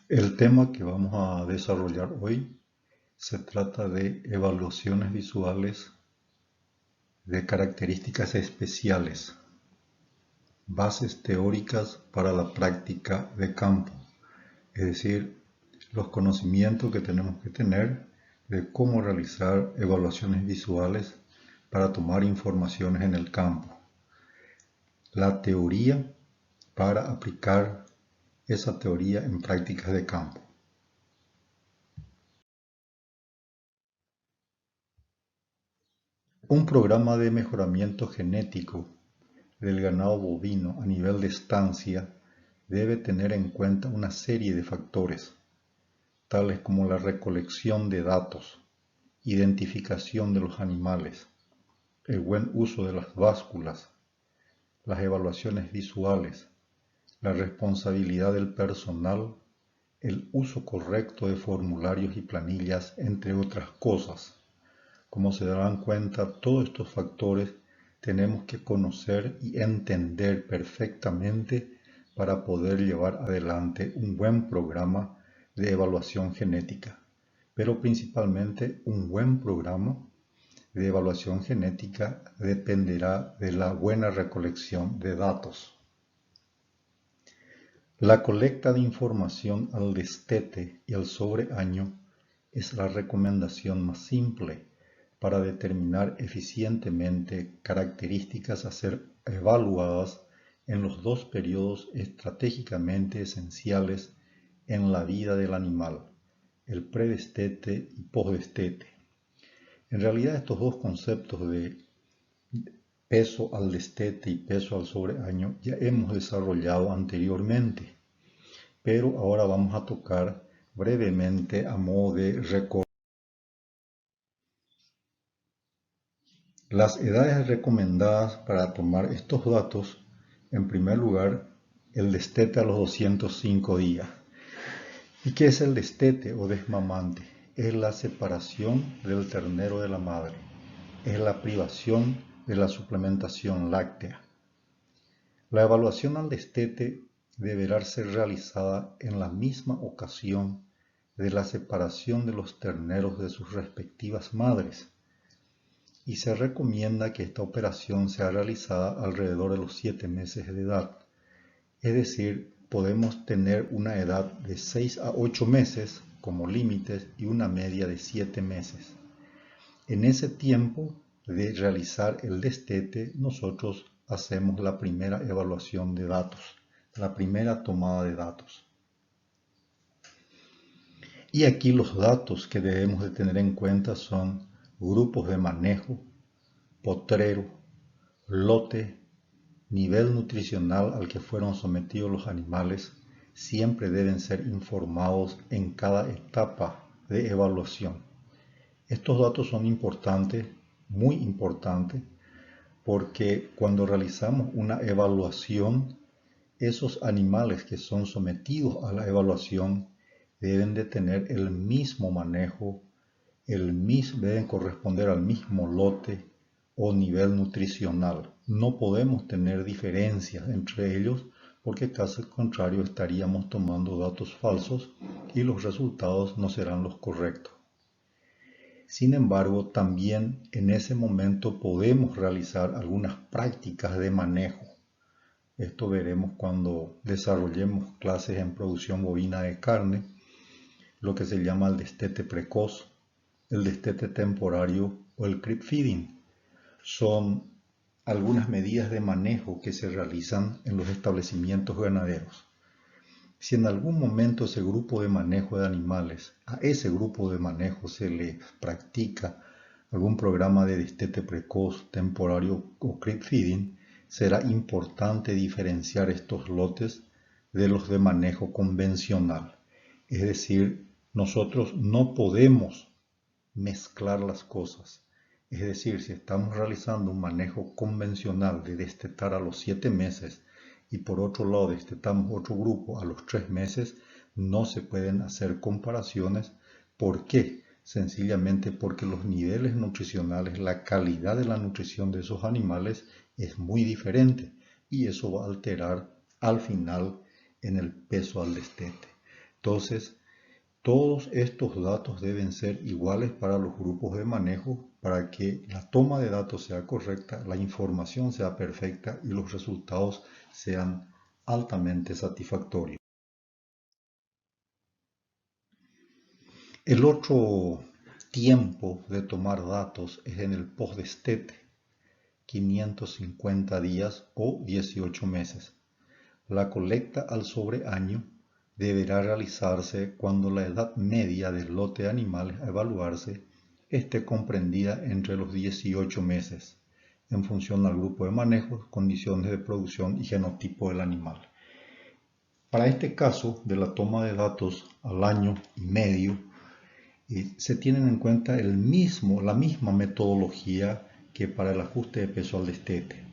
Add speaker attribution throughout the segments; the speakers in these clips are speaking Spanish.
Speaker 1: El tema que vamos a desarrollar hoy se trata de evaluaciones visuales de características especiales, bases teóricas para la práctica de campo, es decir, los conocimientos que tenemos que tener de cómo realizar evaluaciones visuales para tomar informaciones en el campo, la teoría para aplicar esa teoría en prácticas de campo. Un programa de mejoramiento genético del ganado bovino a nivel de estancia debe tener en cuenta una serie de factores, tales como la recolección de datos, identificación de los animales, el buen uso de las básculas, las evaluaciones visuales, la responsabilidad del personal, el uso correcto de formularios y planillas, entre otras cosas. Como se darán cuenta, todos estos factores tenemos que conocer y entender perfectamente para poder llevar adelante un buen programa de evaluación genética, pero principalmente un buen programa de evaluación genética dependerá de la buena recolección de datos. La colecta de información al destete y al sobreaño es la recomendación más simple para determinar eficientemente características a ser evaluadas en los dos periodos estratégicamente esenciales en la vida del animal, el predestete y postdestete. En realidad estos dos conceptos de peso al destete y peso al sobreaño ya hemos desarrollado anteriormente, pero ahora vamos a tocar brevemente a modo de recorrido. Las edades recomendadas para tomar estos datos, en primer lugar, el destete a los 205 días. ¿Y qué es el destete o desmamante? Es la separación del ternero de la madre, es la privación de la suplementación láctea. La evaluación al destete deberá ser realizada en la misma ocasión de la separación de los terneros de sus respectivas madres, y se recomienda que esta operación sea realizada alrededor de los 7 meses de edad. Es decir, podemos tener una edad de 6 a 8 meses como límites y una media de 7 meses. En ese tiempo de realizar el destete, nosotros hacemos la primera evaluación de datos, la primera tomada de datos. Y aquí los datos que debemos de tener en cuenta son grupos de manejo, potrero, lote, nivel nutricional al que fueron sometidos los animales, siempre deben ser informados en cada etapa de evaluación. Estos datos son importantes, muy importantes, porque cuando realizamos una evaluación, esos animales que son sometidos a la evaluación deben de tener el mismo manejo, deben corresponder al mismo lote o nivel nutricional. No podemos tener diferencias entre ellos porque caso contrario estaríamos tomando datos falsos y los resultados no serán los correctos. Sin embargo, también en ese momento podemos realizar algunas prácticas de manejo. Esto veremos cuando desarrollemos clases en producción bovina de carne, lo que se llama el destete precoz, el destete temporario o el crib feeding. Son algunas medidas de manejo que se realizan en los establecimientos ganaderos. Si en algún momento ese grupo de manejo de animales, a ese grupo de manejo se le practica algún programa de destete precoz, temporario o crib feeding, será importante diferenciar estos lotes de los de manejo convencional. Es decir, nosotros no podemos mezclar las cosas. Es decir, si estamos realizando un manejo convencional de destetar a los 7 meses y por otro lado destetamos otro grupo a los 3 meses, no se pueden hacer comparaciones. ¿Por qué? Sencillamente porque los niveles nutricionales, la calidad de la nutrición de esos animales es muy diferente y eso va a alterar al final en el peso al destete. Entonces, todos estos datos deben ser iguales para los grupos de manejo para que la toma de datos sea correcta, la información sea perfecta y los resultados sean altamente satisfactorios. El otro tiempo de tomar datos es en el post-destete, 550 días o 18 meses. La colecta al sobreaño deberá realizarse cuando la edad media del lote de animales a evaluarse esté comprendida entre los 18 meses, en función al grupo de manejo, condiciones de producción y genotipo del animal. Para este caso de la toma de datos al año y medio, se tienen en cuenta la misma metodología que para el ajuste de peso al destete.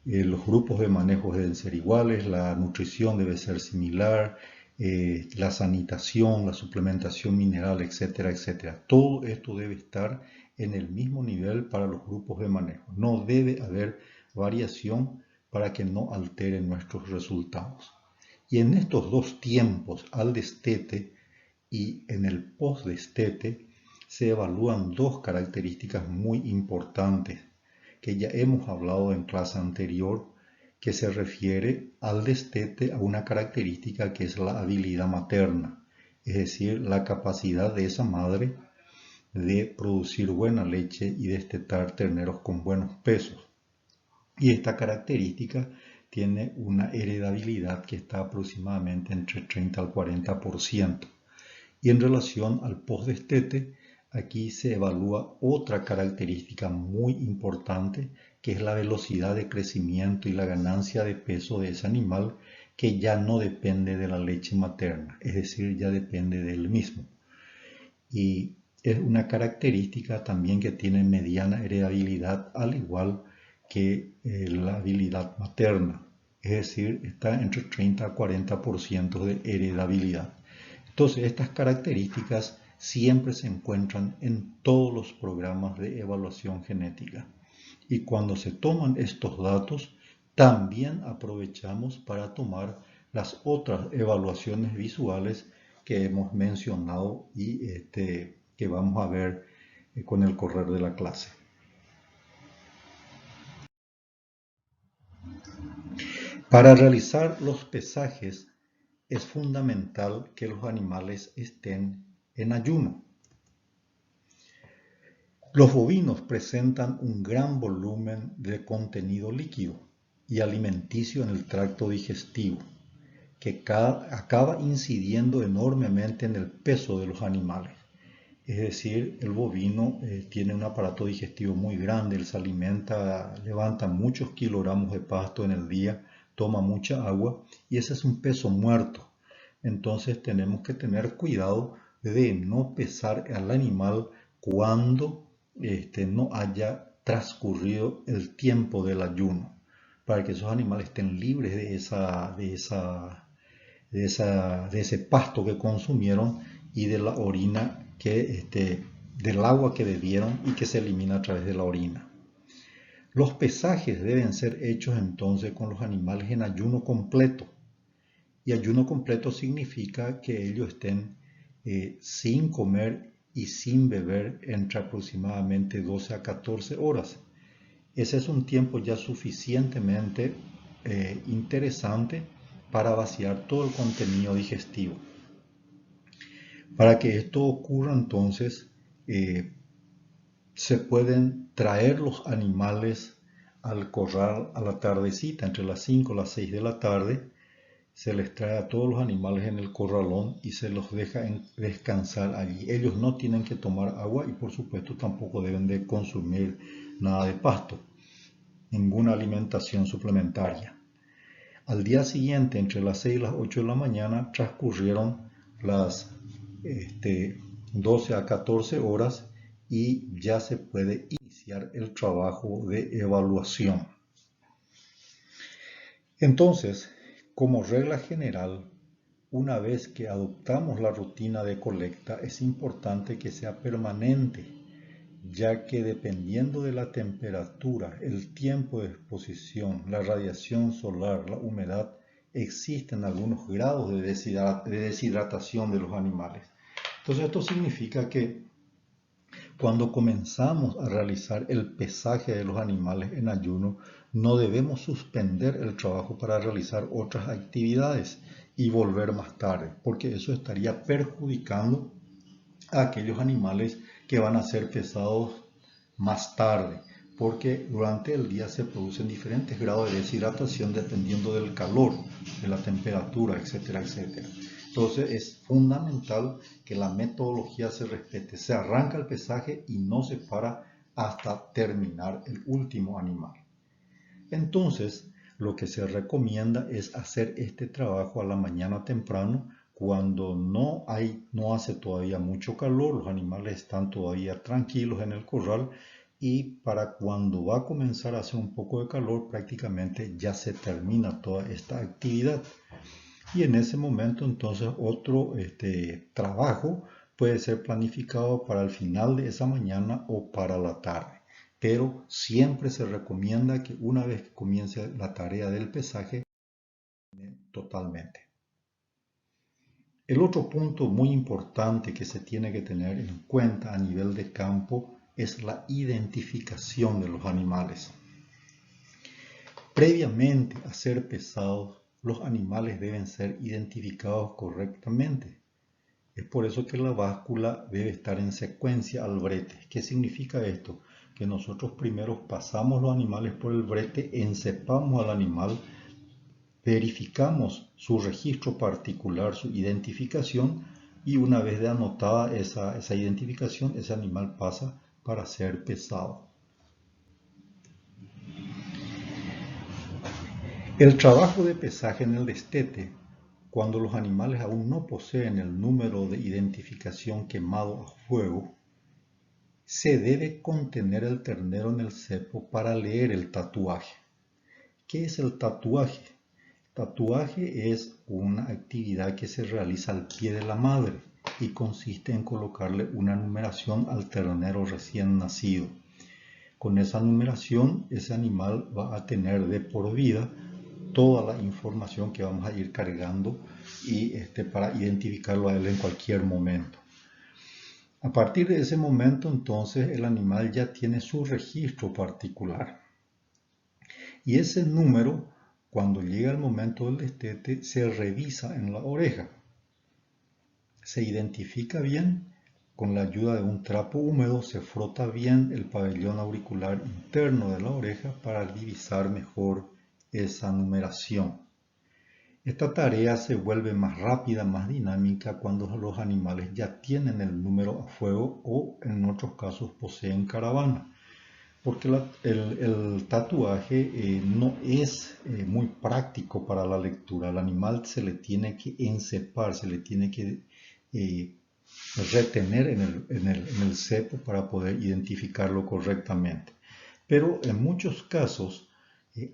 Speaker 1: Los grupos de manejo deben ser iguales, la nutrición debe ser similar, la sanitación, la suplementación mineral, etcétera, etcétera. Todo esto debe estar en el mismo nivel para los grupos de manejo. No debe haber variación para que no alteren nuestros resultados. Y en estos dos tiempos, al destete y en el post-destete, se evalúan dos características muy importantes que ya hemos hablado en clase anterior, que se refiere al destete a una característica que es la habilidad materna, es decir, la capacidad de esa madre de producir buena leche y destetar terneros con buenos pesos. Y esta característica tiene una heredabilidad que está aproximadamente entre 30 al 40%. Y en relación al post-destete, aquí se evalúa otra característica muy importante, que es la velocidad de crecimiento y la ganancia de peso de ese animal, que ya no depende de la leche materna, es decir, ya depende del mismo. Y es una característica también que tiene mediana heredabilidad, al igual que la habilidad materna, es decir, está entre 30 a 40% de heredabilidad. Entonces, estas características siempre se encuentran en todos los programas de evaluación genética. Y cuando se toman estos datos, también aprovechamos para tomar las otras evaluaciones visuales que hemos mencionado y que vamos a ver con el correr de la clase. Para realizar los pesajes, es fundamental que los animales estén en ayuno. Los bovinos presentan un gran volumen de contenido líquido y alimenticio en el tracto digestivo, que acaba incidiendo enormemente en el peso de los animales. Es decir, el bovino tiene un aparato digestivo muy grande, él se alimenta, levanta muchos kilogramos de pasto en el día, toma mucha agua y ese es un peso muerto. Entonces tenemos que tener cuidado de no pesar al animal cuando no haya transcurrido el tiempo del ayuno, para que esos animales estén libres de ese pasto que consumieron y de la orina del agua que bebieron y que se elimina a través de la orina. Los pesajes deben ser hechos entonces con los animales en ayuno completo. Y ayuno completo significa que ellos estén sin comer y sin beber entre aproximadamente 12 a 14 horas. Ese es un tiempo ya suficientemente interesante para vaciar todo el contenido digestivo. Para que esto ocurra entonces, se pueden traer los animales al corral a la tardecita, entre las 5 y las 6 de la tarde. Se les trae a todos los animales en el corralón y se los deja descansar allí. Ellos no tienen que tomar agua y por supuesto tampoco deben de consumir nada de pasto, ninguna alimentación suplementaria. Al día siguiente, entre las 6 y las 8 de la mañana, transcurrieron las 12 a 14 horas y ya se puede iniciar el trabajo de evaluación. Entonces, como regla general, una vez que adoptamos la rutina de colecta, es importante que sea permanente, ya que dependiendo de la temperatura, el tiempo de exposición, la radiación solar, la humedad, existen algunos grados de deshidratación de los animales. Entonces esto significa que cuando comenzamos a realizar el pesaje de los animales en ayuno, no debemos suspender el trabajo para realizar otras actividades y volver más tarde, porque eso estaría perjudicando a aquellos animales que van a ser pesados más tarde, porque durante el día se producen diferentes grados de deshidratación dependiendo del calor, de la temperatura, etcétera, etcétera. Entonces es fundamental que la metodología se respete. Se arranca el pesaje y no se para hasta terminar el último animal. Entonces, lo que se recomienda es hacer este trabajo a la mañana temprano, cuando no hace todavía mucho calor, los animales están todavía tranquilos en el corral, y para cuando va a comenzar a hacer un poco de calor, prácticamente ya se termina toda esta actividad. Y en ese momento entonces otro trabajo puede ser planificado para el final de esa mañana o para la tarde. Pero siempre se recomienda que una vez que comience la tarea del pesaje, totalmente. El otro punto muy importante que se tiene que tener en cuenta a nivel de campo es la identificación de los animales. Previamente a ser pesados, los animales deben ser identificados correctamente. Es por eso que la báscula debe estar en secuencia al brete. ¿Qué significa esto? Que nosotros primero pasamos los animales por el brete, encepamos al animal, verificamos su registro particular, su identificación, y una vez de anotada esa identificación, ese animal pasa para ser pesado. El trabajo de pesaje en el destete, cuando los animales aún no poseen el número de identificación quemado a fuego, se debe contener el ternero en el cepo para leer el tatuaje. ¿Qué es el tatuaje? Tatuaje es una actividad que se realiza al pie de la madre y consiste en colocarle una numeración al ternero recién nacido. Con esa numeración, ese animal va a tener de por vida toda la información que vamos a ir cargando y para identificarlo a él en cualquier momento. A partir de ese momento, entonces, el animal ya tiene su registro particular. Y ese número, cuando llega el momento del destete, se revisa en la oreja. Se identifica bien. Con la ayuda de un trapo húmedo se frota bien el pabellón auricular interno de la oreja para divisar mejor esa numeración. Esta tarea se vuelve más rápida, más dinámica cuando los animales ya tienen el número a fuego o en otros casos poseen caravana, porque el tatuaje no es muy práctico para la lectura. Al animal se le tiene que encepar, se le tiene que retener en el cepo para poder identificarlo correctamente. Pero en muchos casos,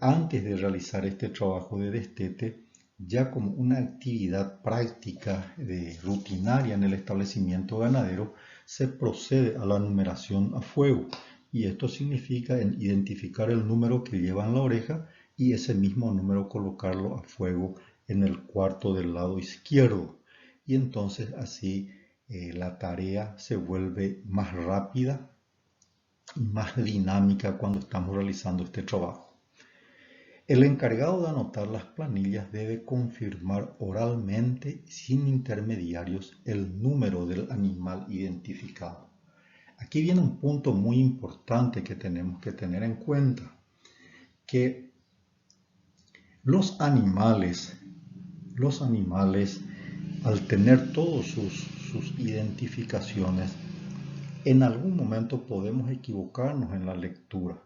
Speaker 1: antes de realizar este trabajo de destete, ya como una actividad práctica rutinaria en el establecimiento ganadero, se procede a la numeración a fuego. Y esto significa identificar el número que lleva en la oreja y ese mismo número colocarlo a fuego en el cuarto del lado izquierdo. Y entonces así la tarea se vuelve más rápida y más dinámica cuando estamos realizando este trabajo. El encargado de anotar las planillas debe confirmar oralmente, sin intermediarios, el número del animal identificado. Aquí viene un punto muy importante que tenemos que tener en cuenta, que los animales al tener todas sus identificaciones, en algún momento podemos equivocarnos en la lectura.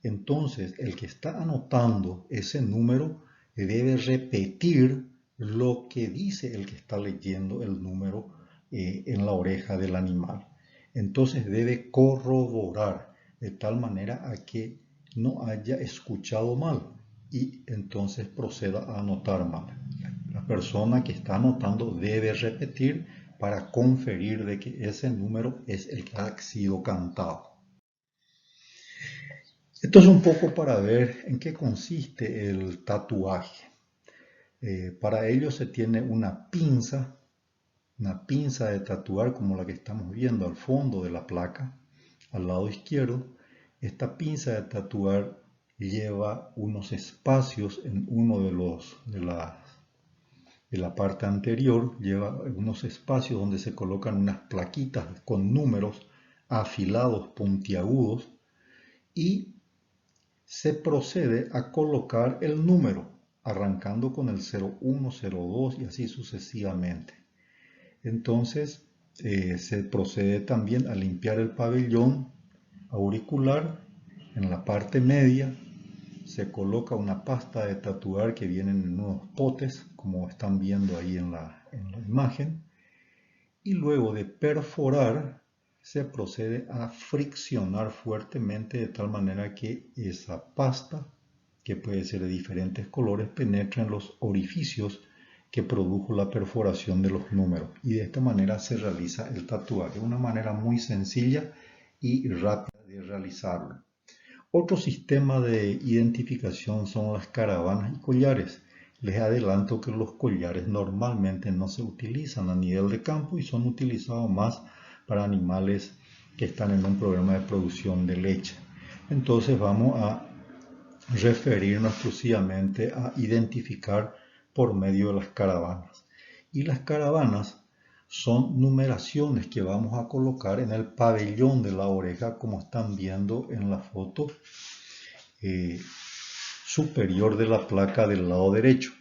Speaker 1: Entonces, el que está anotando ese número debe repetir lo que dice el que está leyendo el número en la oreja del animal. Entonces debe corroborar de tal manera a que no haya escuchado mal y entonces proceda a anotar mal. La persona que está anotando debe repetir para conferir de que ese número es el que ha sido cantado. Esto es un poco para ver en qué consiste el tatuaje. Para ello se tiene una pinza de tatuar como la que estamos viendo al fondo de la placa, al lado izquierdo. Esta pinza de tatuar lleva unos espacios en uno de la parte anterior, lleva unos espacios donde se colocan unas plaquitas con números afilados, puntiagudos, y se procede a colocar el número, arrancando con el 01, 02 y así sucesivamente. Entonces se procede también a limpiar el pabellón auricular. En la parte media se coloca una pasta de tatuar que vienen en unos potes, como están viendo ahí en la imagen, y luego de perforar se procede a friccionar fuertemente de tal manera que esa pasta, que puede ser de diferentes colores, penetre en los orificios que produjo la perforación de los números, y de esta manera se realiza el tatuaje, una manera muy sencilla y rápida de realizarlo. Otro sistema de identificación son las caravanas y collares. Les adelanto que los collares normalmente no se utilizan a nivel de campo y son utilizados más para animales que están en un programa de producción de leche. Entonces vamos a referirnos exclusivamente a identificar por medio de las caravanas. Y las caravanas son numeraciones que vamos a colocar en el pabellón de la oreja, como están viendo en la foto superior de la placa del lado derecho.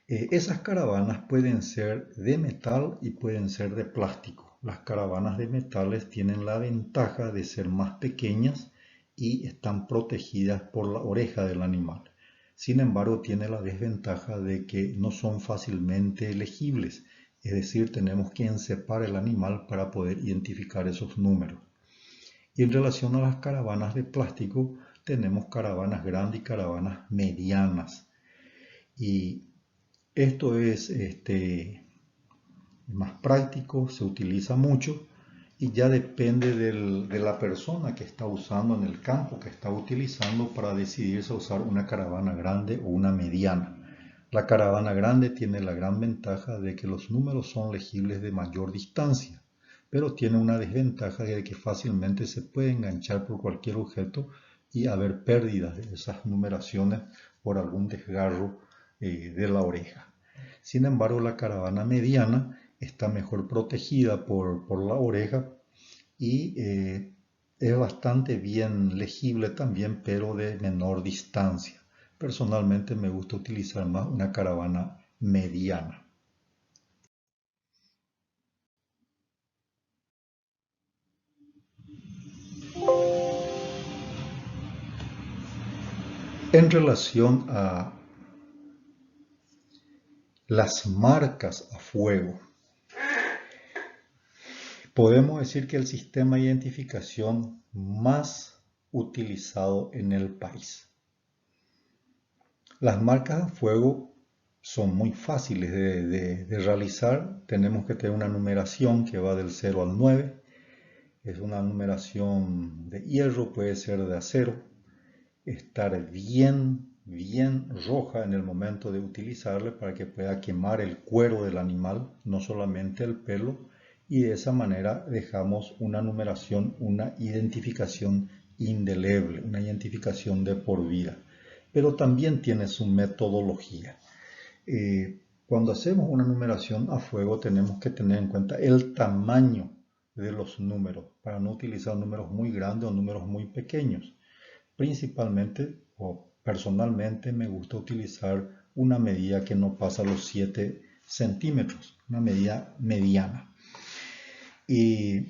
Speaker 1: Esas caravanas pueden ser de metal y pueden ser de plástico. Las caravanas de metales tienen la ventaja de ser más pequeñas y están protegidas por la oreja del animal. Sin embargo, tiene la desventaja de que no son fácilmente legibles, es decir, tenemos que encepar el animal para poder identificar esos números. Y en relación a las caravanas de plástico, tenemos caravanas grandes y caravanas medianas. Y esto es más práctico, se utiliza mucho y ya depende de la persona que está usando en el campo, que está utilizando para decidirse a usar una caravana grande o una mediana. La caravana grande tiene la gran ventaja de que los números son legibles de mayor distancia, pero tiene una desventaja de que fácilmente se puede enganchar por cualquier objeto y haber pérdidas de esas numeraciones por algún desgarro de la oreja. Sin embargo, la caravana mediana está mejor protegida por la oreja y es bastante bien legible también, pero de menor distancia. Personalmente me gusta utilizar más una caravana mediana. En relación a las marcas a fuego, podemos decir que el sistema de identificación más utilizado en el país. Las marcas a fuego son muy fáciles de realizar. Tenemos que tener una numeración que va del 0 al 9. Es una numeración de hierro, puede ser de acero. Estar bien roja en el momento de utilizarla para que pueda quemar el cuero del animal, no solamente el pelo, y de esa manera dejamos una numeración, una identificación indeleble, una identificación de por vida. Pero también tiene su metodología. Cuando hacemos una numeración a fuego tenemos que tener en cuenta el tamaño de los números para no utilizar números muy grandes o números muy pequeños. Principalmente o personalmente me gusta utilizar una medida que no pasa los 7 centímetros, una medida mediana. Y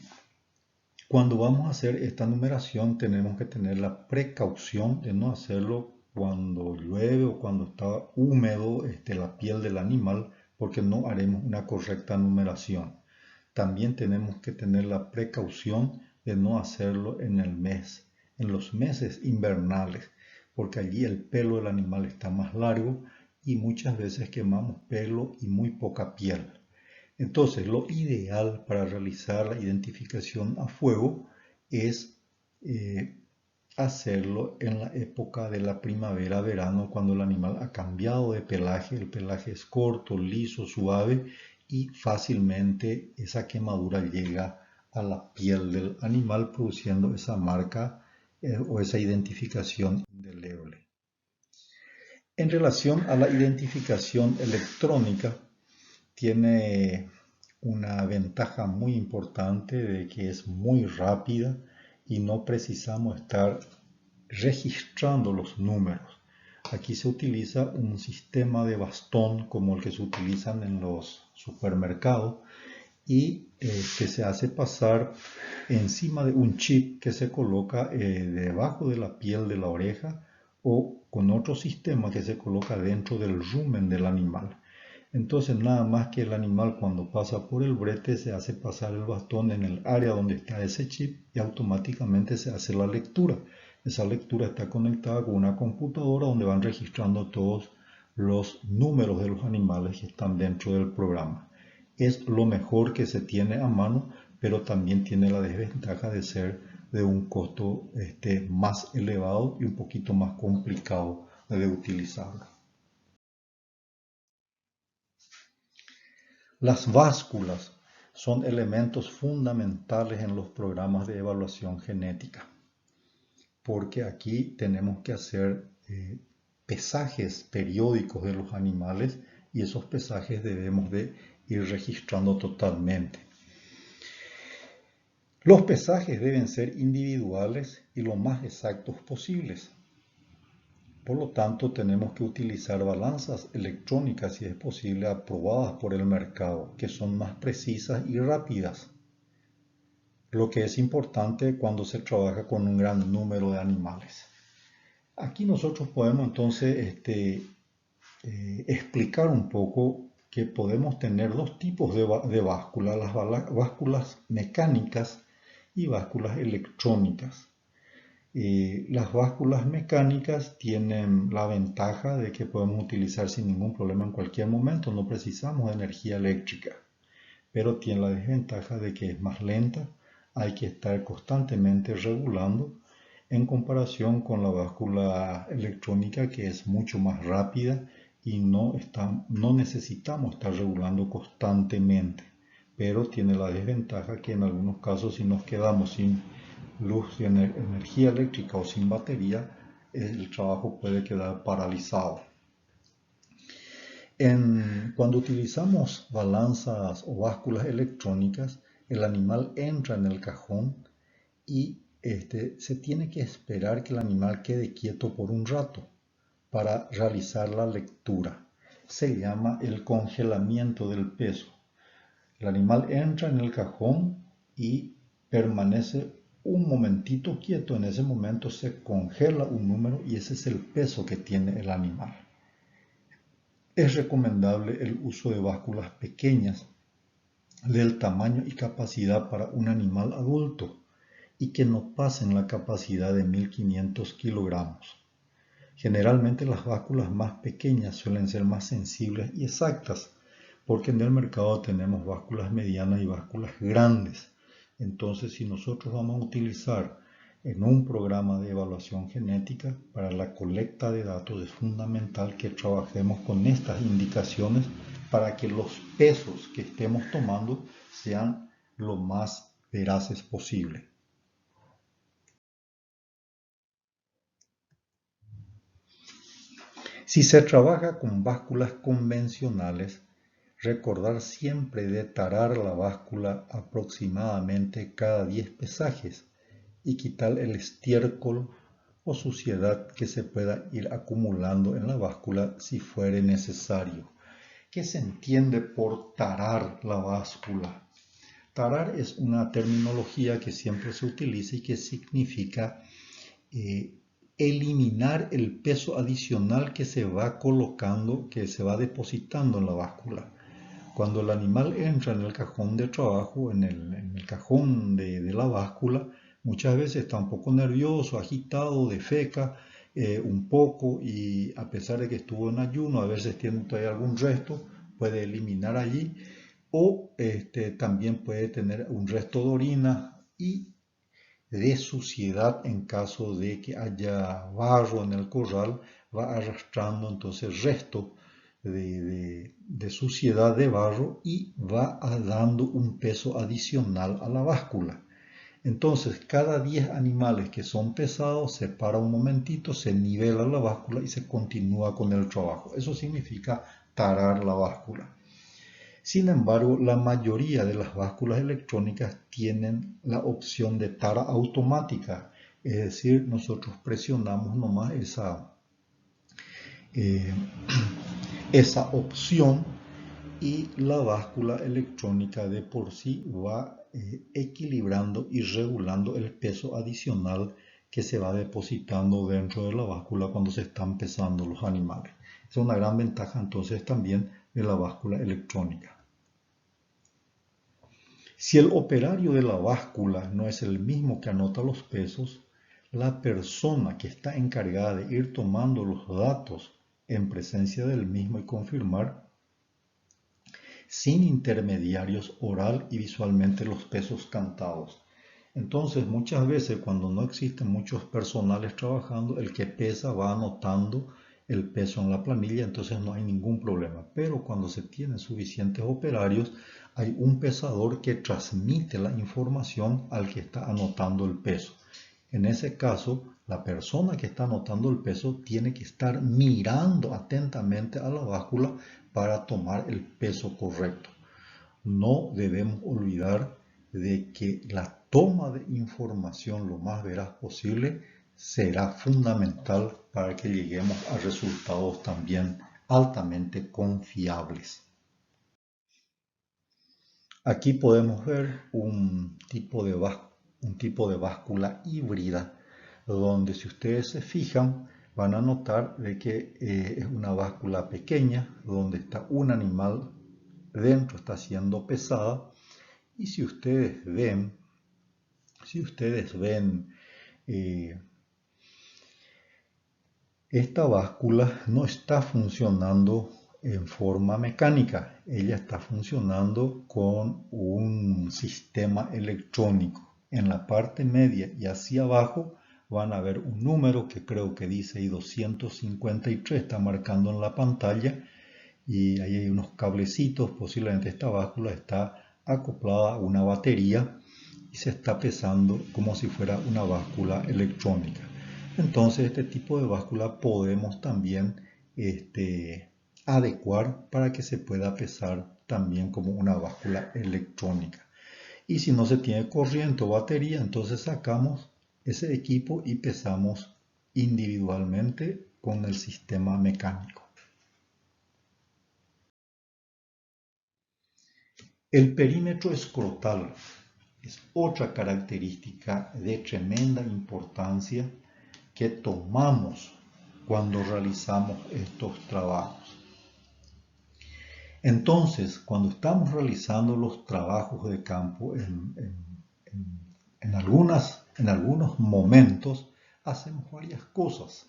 Speaker 1: cuando vamos a hacer esta numeración tenemos que tener la precaución de no hacerlo cuando llueve o cuando está húmedo la piel del animal, porque no haremos una correcta numeración. También tenemos que tener la precaución de no hacerlo en los meses invernales, porque allí el pelo del animal está más largo y muchas veces quemamos pelo y muy poca piel. Entonces, lo ideal para realizar la identificación a fuego es hacerlo en la época de la primavera-verano, cuando el animal ha cambiado de pelaje, el pelaje es corto, liso, suave y fácilmente esa quemadura llega a la piel del animal produciendo esa marca o esa identificación indeleble. En relación a la identificación electrónica, tiene una ventaja muy importante de que es muy rápida y no precisamos estar registrando los números. Aquí se utiliza un sistema de bastón como el que se utilizan en los supermercados y que se hace pasar encima de un chip que se coloca debajo de la piel de la oreja o con otro sistema que se coloca dentro del rumen del animal. Entonces nada más que el animal cuando pasa por el brete se hace pasar el bastón en el área donde está ese chip y automáticamente se hace la lectura. Esa lectura está conectada con una computadora donde van registrando todos los números de los animales que están dentro del programa. Es lo mejor que se tiene a mano, pero también tiene la desventaja de ser de un costo más elevado y un poquito más complicado de utilizarlo. Las básculas son elementos fundamentales en los programas de evaluación genética, porque aquí tenemos que hacer pesajes periódicos de los animales y esos pesajes debemos de ir registrando totalmente. Los pesajes deben ser individuales y lo más exactos posibles. Por lo tanto, tenemos que utilizar balanzas electrónicas, si es posible, aprobadas por el mercado, que son más precisas y rápidas. Lo que es importante cuando se trabaja con un gran número de animales. Aquí nosotros podemos entonces explicar un poco que podemos tener dos tipos de básculas, las básculas mecánicas y básculas electrónicas. Las básculas mecánicas tienen la ventaja de que podemos utilizar sin ningún problema en cualquier momento, no precisamos de energía eléctrica, pero tiene la desventaja de que es más lenta, hay que estar constantemente regulando en comparación con la báscula electrónica, que es mucho más rápida y no necesitamos estar regulando constantemente, pero tiene la desventaja que en algunos casos si nos quedamos sin luz y energía eléctrica o sin batería, el trabajo puede quedar paralizado. Cuando utilizamos balanzas o básculas electrónicas, el animal entra en el cajón y se tiene que esperar que el animal quede quieto por un rato para realizar la lectura. Se llama el congelamiento del peso. El animal entra en el cajón y permanece un momentito quieto. En ese momento se congela un número y ese es el peso que tiene el animal. Es recomendable el uso de básculas pequeñas del tamaño y capacidad para un animal adulto y que no pasen la capacidad de 1500 kilogramos. Generalmente las básculas más pequeñas suelen ser más sensibles y exactas, porque en el mercado tenemos básculas medianas y básculas grandes. Entonces, si nosotros vamos a utilizar en un programa de evaluación genética para la colecta de datos, es fundamental que trabajemos con estas indicaciones para que los pesos que estemos tomando sean lo más veraces posible. Si se trabaja con básculas convencionales, recordar siempre de tarar la báscula aproximadamente cada 10 pesajes y quitar el estiércol o suciedad que se pueda ir acumulando en la báscula si fuere necesario. ¿Qué se entiende por tarar la báscula? Tarar es una terminología que siempre se utiliza y que significa eliminar el peso adicional que se va colocando, que se va depositando en la báscula. Cuando el animal entra en el cajón de trabajo, en el cajón de la báscula, muchas veces está un poco nervioso, agitado, defeca un poco y a pesar de que estuvo en ayuno, a veces tiene todavía algún resto, puede eliminar allí o también puede tener un resto de orina y de suciedad en caso de que haya barro en el corral, va arrastrando entonces resto de suciedad de barro y va dando un peso adicional a la báscula. Entonces, cada 10 animales que son pesados, se para un momentito, se nivela la báscula y se continúa con el trabajo. Eso significa tarar la báscula. Sin embargo, la mayoría de las básculas electrónicas tienen la opción de tara automática. Es decir, nosotros presionamos nomás esa opción y la báscula electrónica de por sí va equilibrando y regulando el peso adicional que se va depositando dentro de la báscula cuando se están pesando los animales. Es una gran ventaja entonces también de la báscula electrónica. Si el operario de la báscula no es el mismo que anota los pesos, la persona que está encargada de ir tomando los datos en presencia del mismo y confirmar sin intermediarios oral y visualmente los pesos cantados. Entonces, muchas veces cuando no existen muchos personales trabajando, el que pesa va anotando el peso en la planilla, entonces no hay ningún problema. Pero cuando se tienen suficientes operarios, hay un pesador que transmite la información al que está anotando el peso. En ese caso, la persona que está anotando el peso tiene que estar mirando atentamente a la báscula para tomar el peso correcto. No debemos olvidar de que la toma de información lo más veraz posible será fundamental para que lleguemos a resultados también altamente confiables. Aquí podemos ver un tipo de báscula híbrida, donde si ustedes se fijan van a notar de que es una báscula pequeña, donde está un animal dentro, está siendo pesada, y si ustedes ven esta báscula no está funcionando en forma mecánica, ella está funcionando con un sistema electrónico. En la parte media y hacia abajo van a ver un número que creo que dice ahí 253, está marcando en la pantalla, y ahí hay unos cablecitos. Posiblemente esta báscula está acoplada a una batería y se está pesando como si fuera una báscula electrónica. Entonces este tipo de báscula podemos también adecuar para que se pueda pesar también como una báscula electrónica. Y si no se tiene corriente o batería, entonces sacamos ese equipo y pesamos individualmente con el sistema mecánico. El perímetro escrotal es otra característica de tremenda importancia que tomamos cuando realizamos estos trabajos. Entonces, cuando estamos realizando los trabajos de campo, en algunos momentos hacemos varias cosas.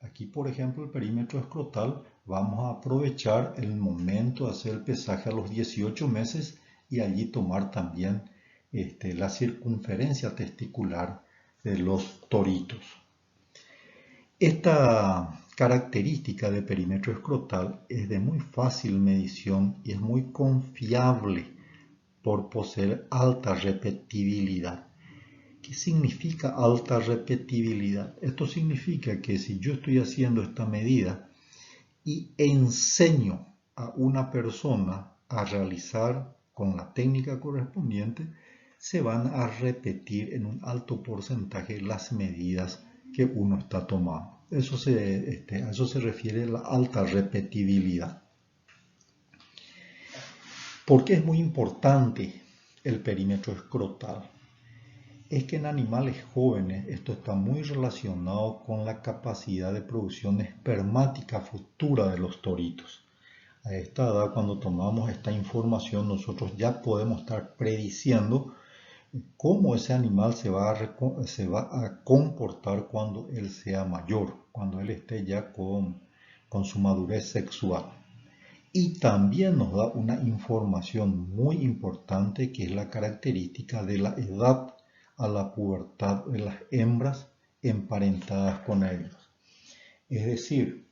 Speaker 1: Aquí, por ejemplo, el perímetro escrotal, vamos a aprovechar el momento de hacer el pesaje a los 18 meses y allí tomar también la circunferencia testicular de los toritos. Esta característica de perímetro escrotal es de muy fácil medición y es muy confiable por poseer alta repetibilidad. ¿Qué significa alta repetibilidad? Esto significa que si yo estoy haciendo esta medida y enseño a una persona a realizar con la técnica correspondiente, se van a repetir en un alto porcentaje las medidas que uno está tomando. A eso se refiere la alta repetibilidad. ¿Por qué es muy importante el perímetro escrotal? Es que en animales jóvenes esto está muy relacionado con la capacidad de producción espermática futura de los toritos. A esta edad, cuando tomamos esta información, nosotros ya podemos estar prediciendo cómo ese animal se va a comportar cuando él sea mayor, cuando él esté ya con su madurez sexual. Y también nos da una información muy importante que es la característica de la edad a la pubertad de las hembras emparentadas con ellos. Es decir,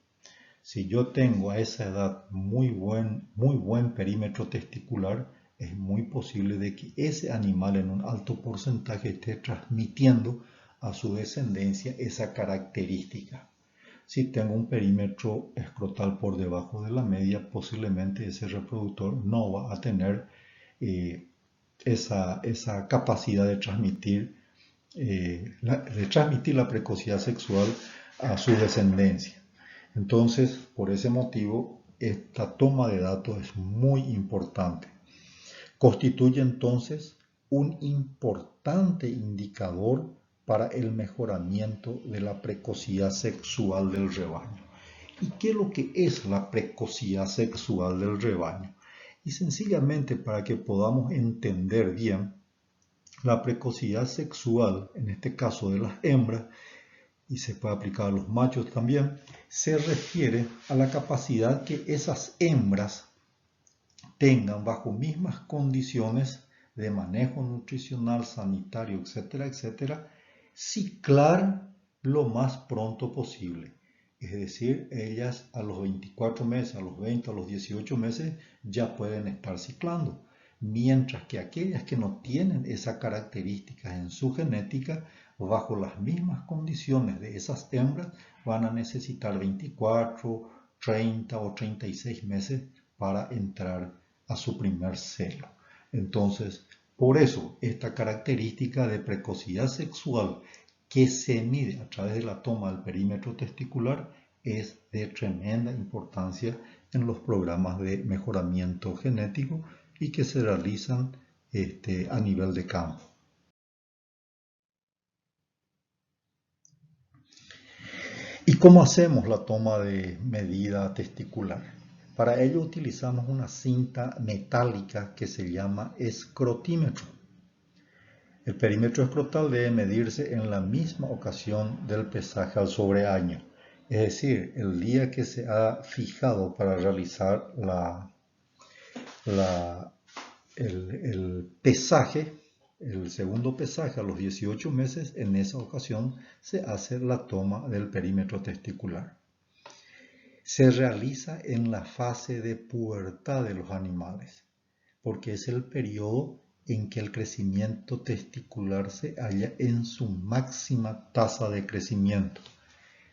Speaker 1: si yo tengo a esa edad muy buen perímetro testicular, es muy posible de que ese animal en un alto porcentaje esté transmitiendo a su descendencia esa característica. Si tengo un perímetro escrotal por debajo de la media, posiblemente ese reproductor no va a tener esa capacidad de transmitir la precocidad sexual a su descendencia. Entonces, por ese motivo, esta toma de datos es muy importante. Constituye entonces un importante indicador para el mejoramiento de la precocidad sexual del rebaño. ¿Y qué es lo que es la precocidad sexual del rebaño? Y sencillamente para que podamos entender bien, la precocidad sexual, en este caso de las hembras, y se puede aplicar a los machos también, se refiere a la capacidad que esas hembras tengan bajo mismas condiciones de manejo nutricional, sanitario, etcétera, etcétera, ciclar lo más pronto posible. Es decir, ellas a los 24 meses, a los 20, a los 18 meses ya pueden estar ciclando, mientras que aquellas que no tienen esas características en su genética, bajo las mismas condiciones de esas hembras, van a necesitar 24, 30 o 36 meses para entrar a su primer celo. Entonces, por eso, esta característica de precocidad sexual que se mide a través de la toma del perímetro testicular es de tremenda importancia en los programas de mejoramiento genético y que se realizan a nivel de campo. ¿Y cómo hacemos la toma de medida testicular? Para ello utilizamos una cinta metálica que se llama escrotímetro. El perímetro escrotal debe medirse en la misma ocasión del pesaje al sobreaño, es decir, el día que se ha fijado para realizar el pesaje, el segundo pesaje a los 18 meses, en esa ocasión se hace la toma del perímetro testicular. Se realiza en la fase de pubertad de los animales, porque es el periodo en que el crecimiento testicular se halla en su máxima tasa de crecimiento.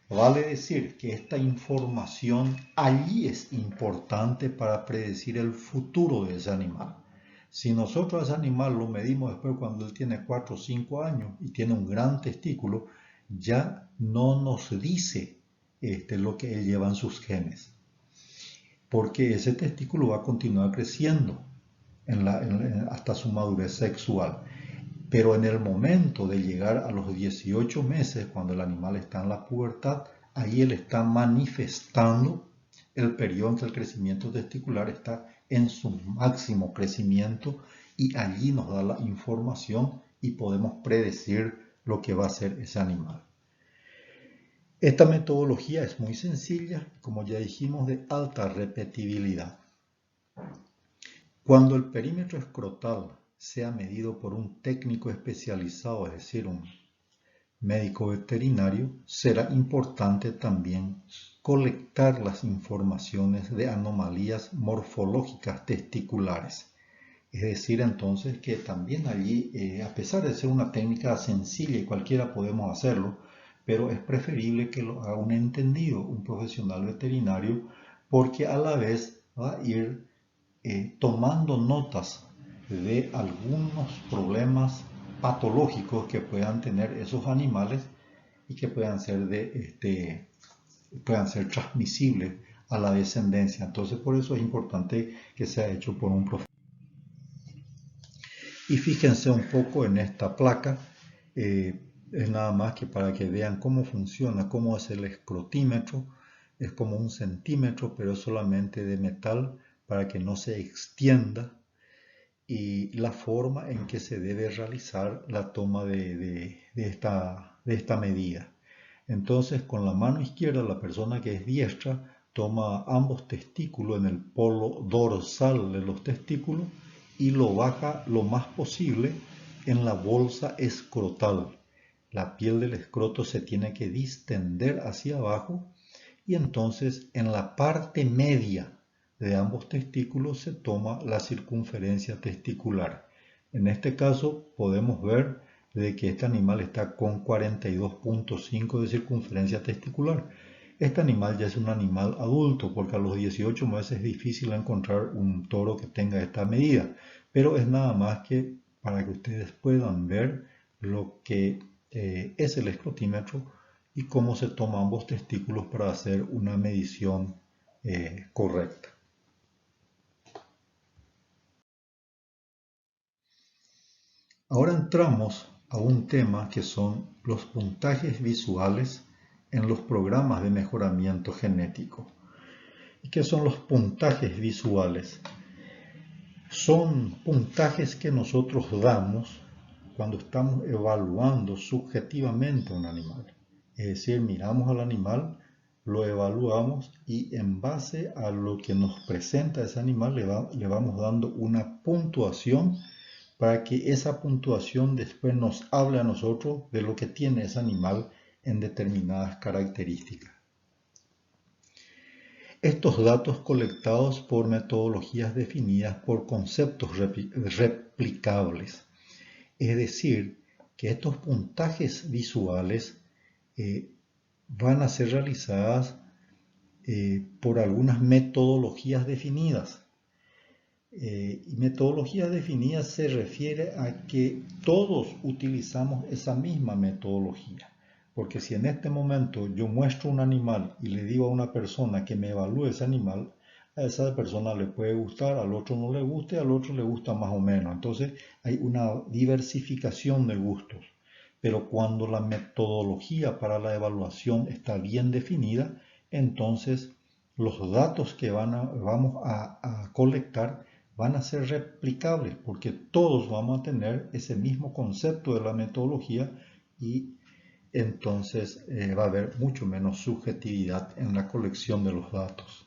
Speaker 1: Vale decir que esta información allí es importante para predecir el futuro de ese animal. Si nosotros a ese animal lo medimos después cuando él tiene 4 o 5 años y tiene un gran testículo, ya no nos dice lo que él lleva en sus genes, porque ese testículo va a continuar creciendo hasta su madurez sexual. Pero en el momento de llegar a los 18 meses, cuando el animal está en la pubertad, ahí él está manifestando el periodo en que el crecimiento testicular está en su máximo crecimiento y allí nos da la información y podemos predecir lo que va a hacer ese animal. Esta metodología es muy sencilla, como ya dijimos, de alta repetibilidad. Cuando el perímetro escrotal sea medido por un técnico especializado, es decir, un médico veterinario, será importante también colectar las informaciones de anomalías morfológicas testiculares. Es decir, entonces, que también allí, a pesar de ser una técnica sencilla y cualquiera podemos hacerlo, pero es preferible que lo haga un entendido, un profesional veterinario, porque a la vez va a ir tomando notas de algunos problemas patológicos que puedan tener esos animales y que puedan ser transmisibles a la descendencia. Entonces, por eso es importante que sea hecho por un profesional. Y fíjense un poco en esta placa, es nada más que para que vean cómo funciona, cómo es el escrotímetro. Es como 1 centímetro, pero es solamente de metal para que no se extienda, y la forma en que se debe realizar la toma de esta medida. Entonces, con la mano izquierda, la persona que es diestra toma ambos testículos en el polo dorsal de los testículos y lo baja lo más posible en la bolsa escrotal. La piel del escroto se tiene que distender hacia abajo y entonces en la parte media de ambos testículos se toma la circunferencia testicular. En este caso podemos ver de que este animal está con 42.5 de circunferencia testicular. Este animal ya es un animal adulto porque a los 18 meses es difícil encontrar un toro que tenga esta medida, pero es nada más que para que ustedes puedan ver lo que es el escrotímetro y cómo se toman ambos testículos para hacer una medición correcta. Ahora entramos a un tema que son los puntajes visuales en los programas de mejoramiento genético. ¿Y qué son los puntajes visuales? Son puntajes que nosotros damos cuando estamos evaluando subjetivamente a un animal. Es decir, miramos al animal, lo evaluamos y en base a lo que nos presenta ese animal le vamos dando una puntuación para que esa puntuación después nos hable a nosotros de lo que tiene ese animal en determinadas características. Estos datos colectados por metodologías definidas por conceptos replicables. Es decir, que estos puntajes visuales van a ser realizadas por algunas metodologías definidas. Y metodologías definidas se refiere a que todos utilizamos esa misma metodología. Porque si en este momento yo muestro un animal y le digo a una persona que me evalúe ese animal, a esa persona le puede gustar, al otro no le guste, al otro le gusta más o menos. Entonces hay una diversificación de gustos. Pero cuando la metodología para la evaluación está bien definida, entonces los datos que vamos a colectar van a ser replicables porque todos vamos a tener ese mismo concepto de la metodología y entonces va a haber mucho menos subjetividad en la colección de los datos.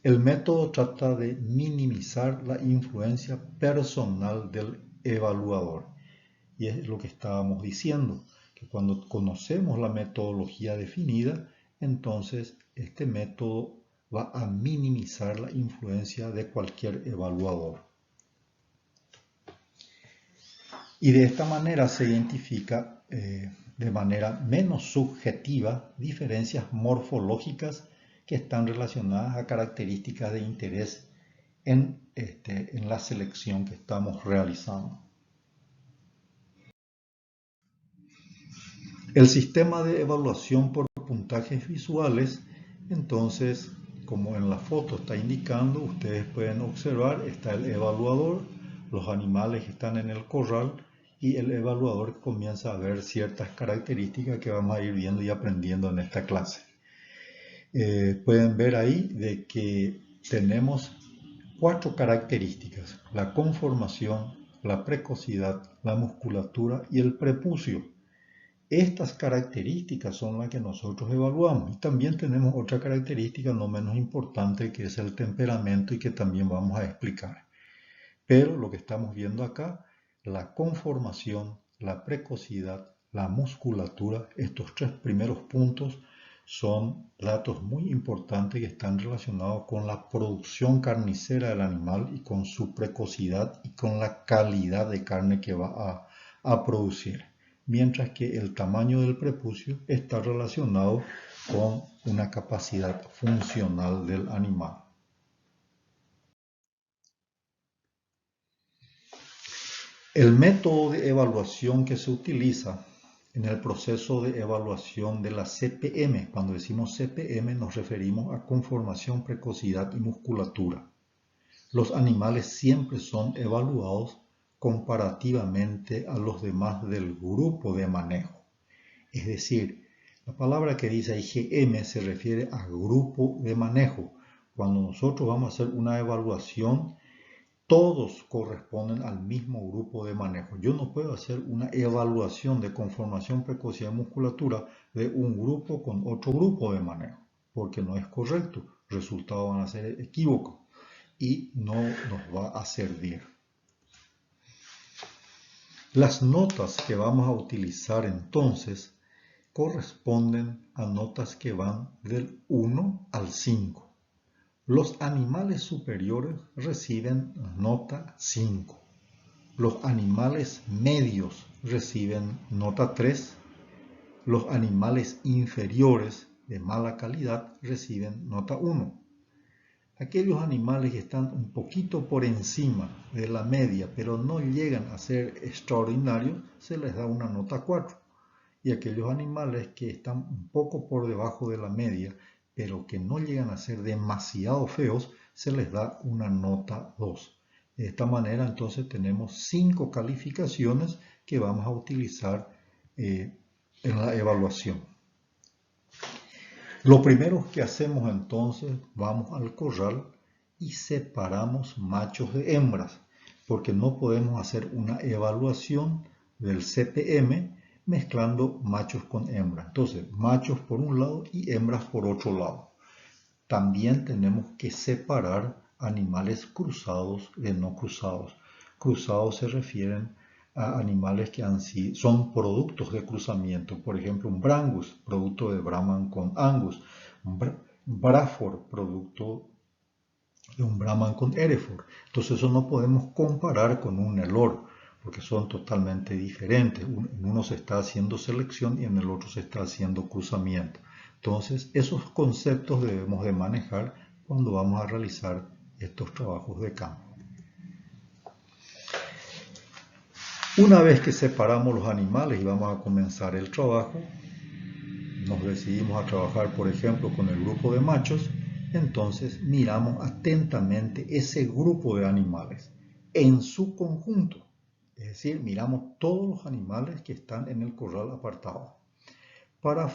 Speaker 1: El método trata de minimizar la influencia personal del evaluador. Y es lo que estábamos diciendo, que cuando conocemos la metodología definida, entonces este método va a minimizar la influencia de cualquier evaluador. Y de esta manera se identifica de manera menos subjetiva diferencias morfológicas que están relacionadas a características de interés en la selección que estamos realizando. El sistema de evaluación por puntajes visuales, entonces, como en la foto está indicando, ustedes pueden observar, está el evaluador, los animales están en el corral y el evaluador comienza a ver ciertas características que vamos a ir viendo y aprendiendo en esta clase. Pueden ver ahí de que tenemos 4 características: la conformación, la precocidad, la musculatura y el prepucio. Estas características son las que nosotros evaluamos. Y también tenemos otra característica no menos importante, que es el temperamento, y que también vamos a explicar. Pero lo que estamos viendo acá, la conformación, la precocidad, la musculatura, estos 3 primeros puntos son datos muy importantes que están relacionados con la producción carnicera del animal y con su precocidad y con la calidad de carne que va a producir. Mientras que el tamaño del prepucio está relacionado con una capacidad funcional del animal. El método de evaluación que se utiliza en el proceso de evaluación de la CPM, cuando decimos CPM nos referimos a conformación, precocidad y musculatura. Los animales siempre son evaluados comparativamente a los demás del grupo de manejo. Es decir, la palabra que dice IgM se refiere a grupo de manejo. Cuando nosotros vamos a hacer una evaluación, todos corresponden al mismo grupo de manejo. Yo no puedo hacer una evaluación de conformación, precocidad y musculatura de un grupo con otro grupo de manejo, porque no es correcto. Los resultados van a ser equívocos y no nos va a servir. Las notas que vamos a utilizar entonces corresponden a notas que van del 1 al 5. Los animales superiores reciben nota 5. Los animales medios reciben nota 3. Los animales inferiores de mala calidad reciben nota 1. Aquellos animales que están un poquito por encima de la media, pero no llegan a ser extraordinarios, se les da una nota 4. Y aquellos animales que están un poco por debajo de la media, pero que no llegan a ser demasiado feos, se les da una nota 2. De esta manera entonces tenemos 5 calificaciones que vamos a utilizar en la evaluación. Lo primero que hacemos entonces, vamos al corral y separamos machos de hembras, porque no podemos hacer una evaluación del CPM mezclando machos con hembras. Entonces, machos por un lado y hembras por otro lado. También tenemos que separar animales cruzados de no cruzados. Cruzados se refieren a animales que son productos de cruzamiento. Por ejemplo, un Brangus, producto de Brahman con Angus. Un Braford, producto de un Brahman con Hereford. Entonces eso no podemos comparar con un Nelore, porque son totalmente diferentes. En uno se está haciendo selección y en el otro se está haciendo cruzamiento. Entonces esos conceptos debemos de manejar cuando vamos a realizar estos trabajos de campo. Una vez que separamos los animales y vamos a comenzar el trabajo, nos decidimos a trabajar, por ejemplo, con el grupo de machos, entonces miramos atentamente ese grupo de animales en su conjunto. Es decir, miramos todos los animales que están en el corral apartado para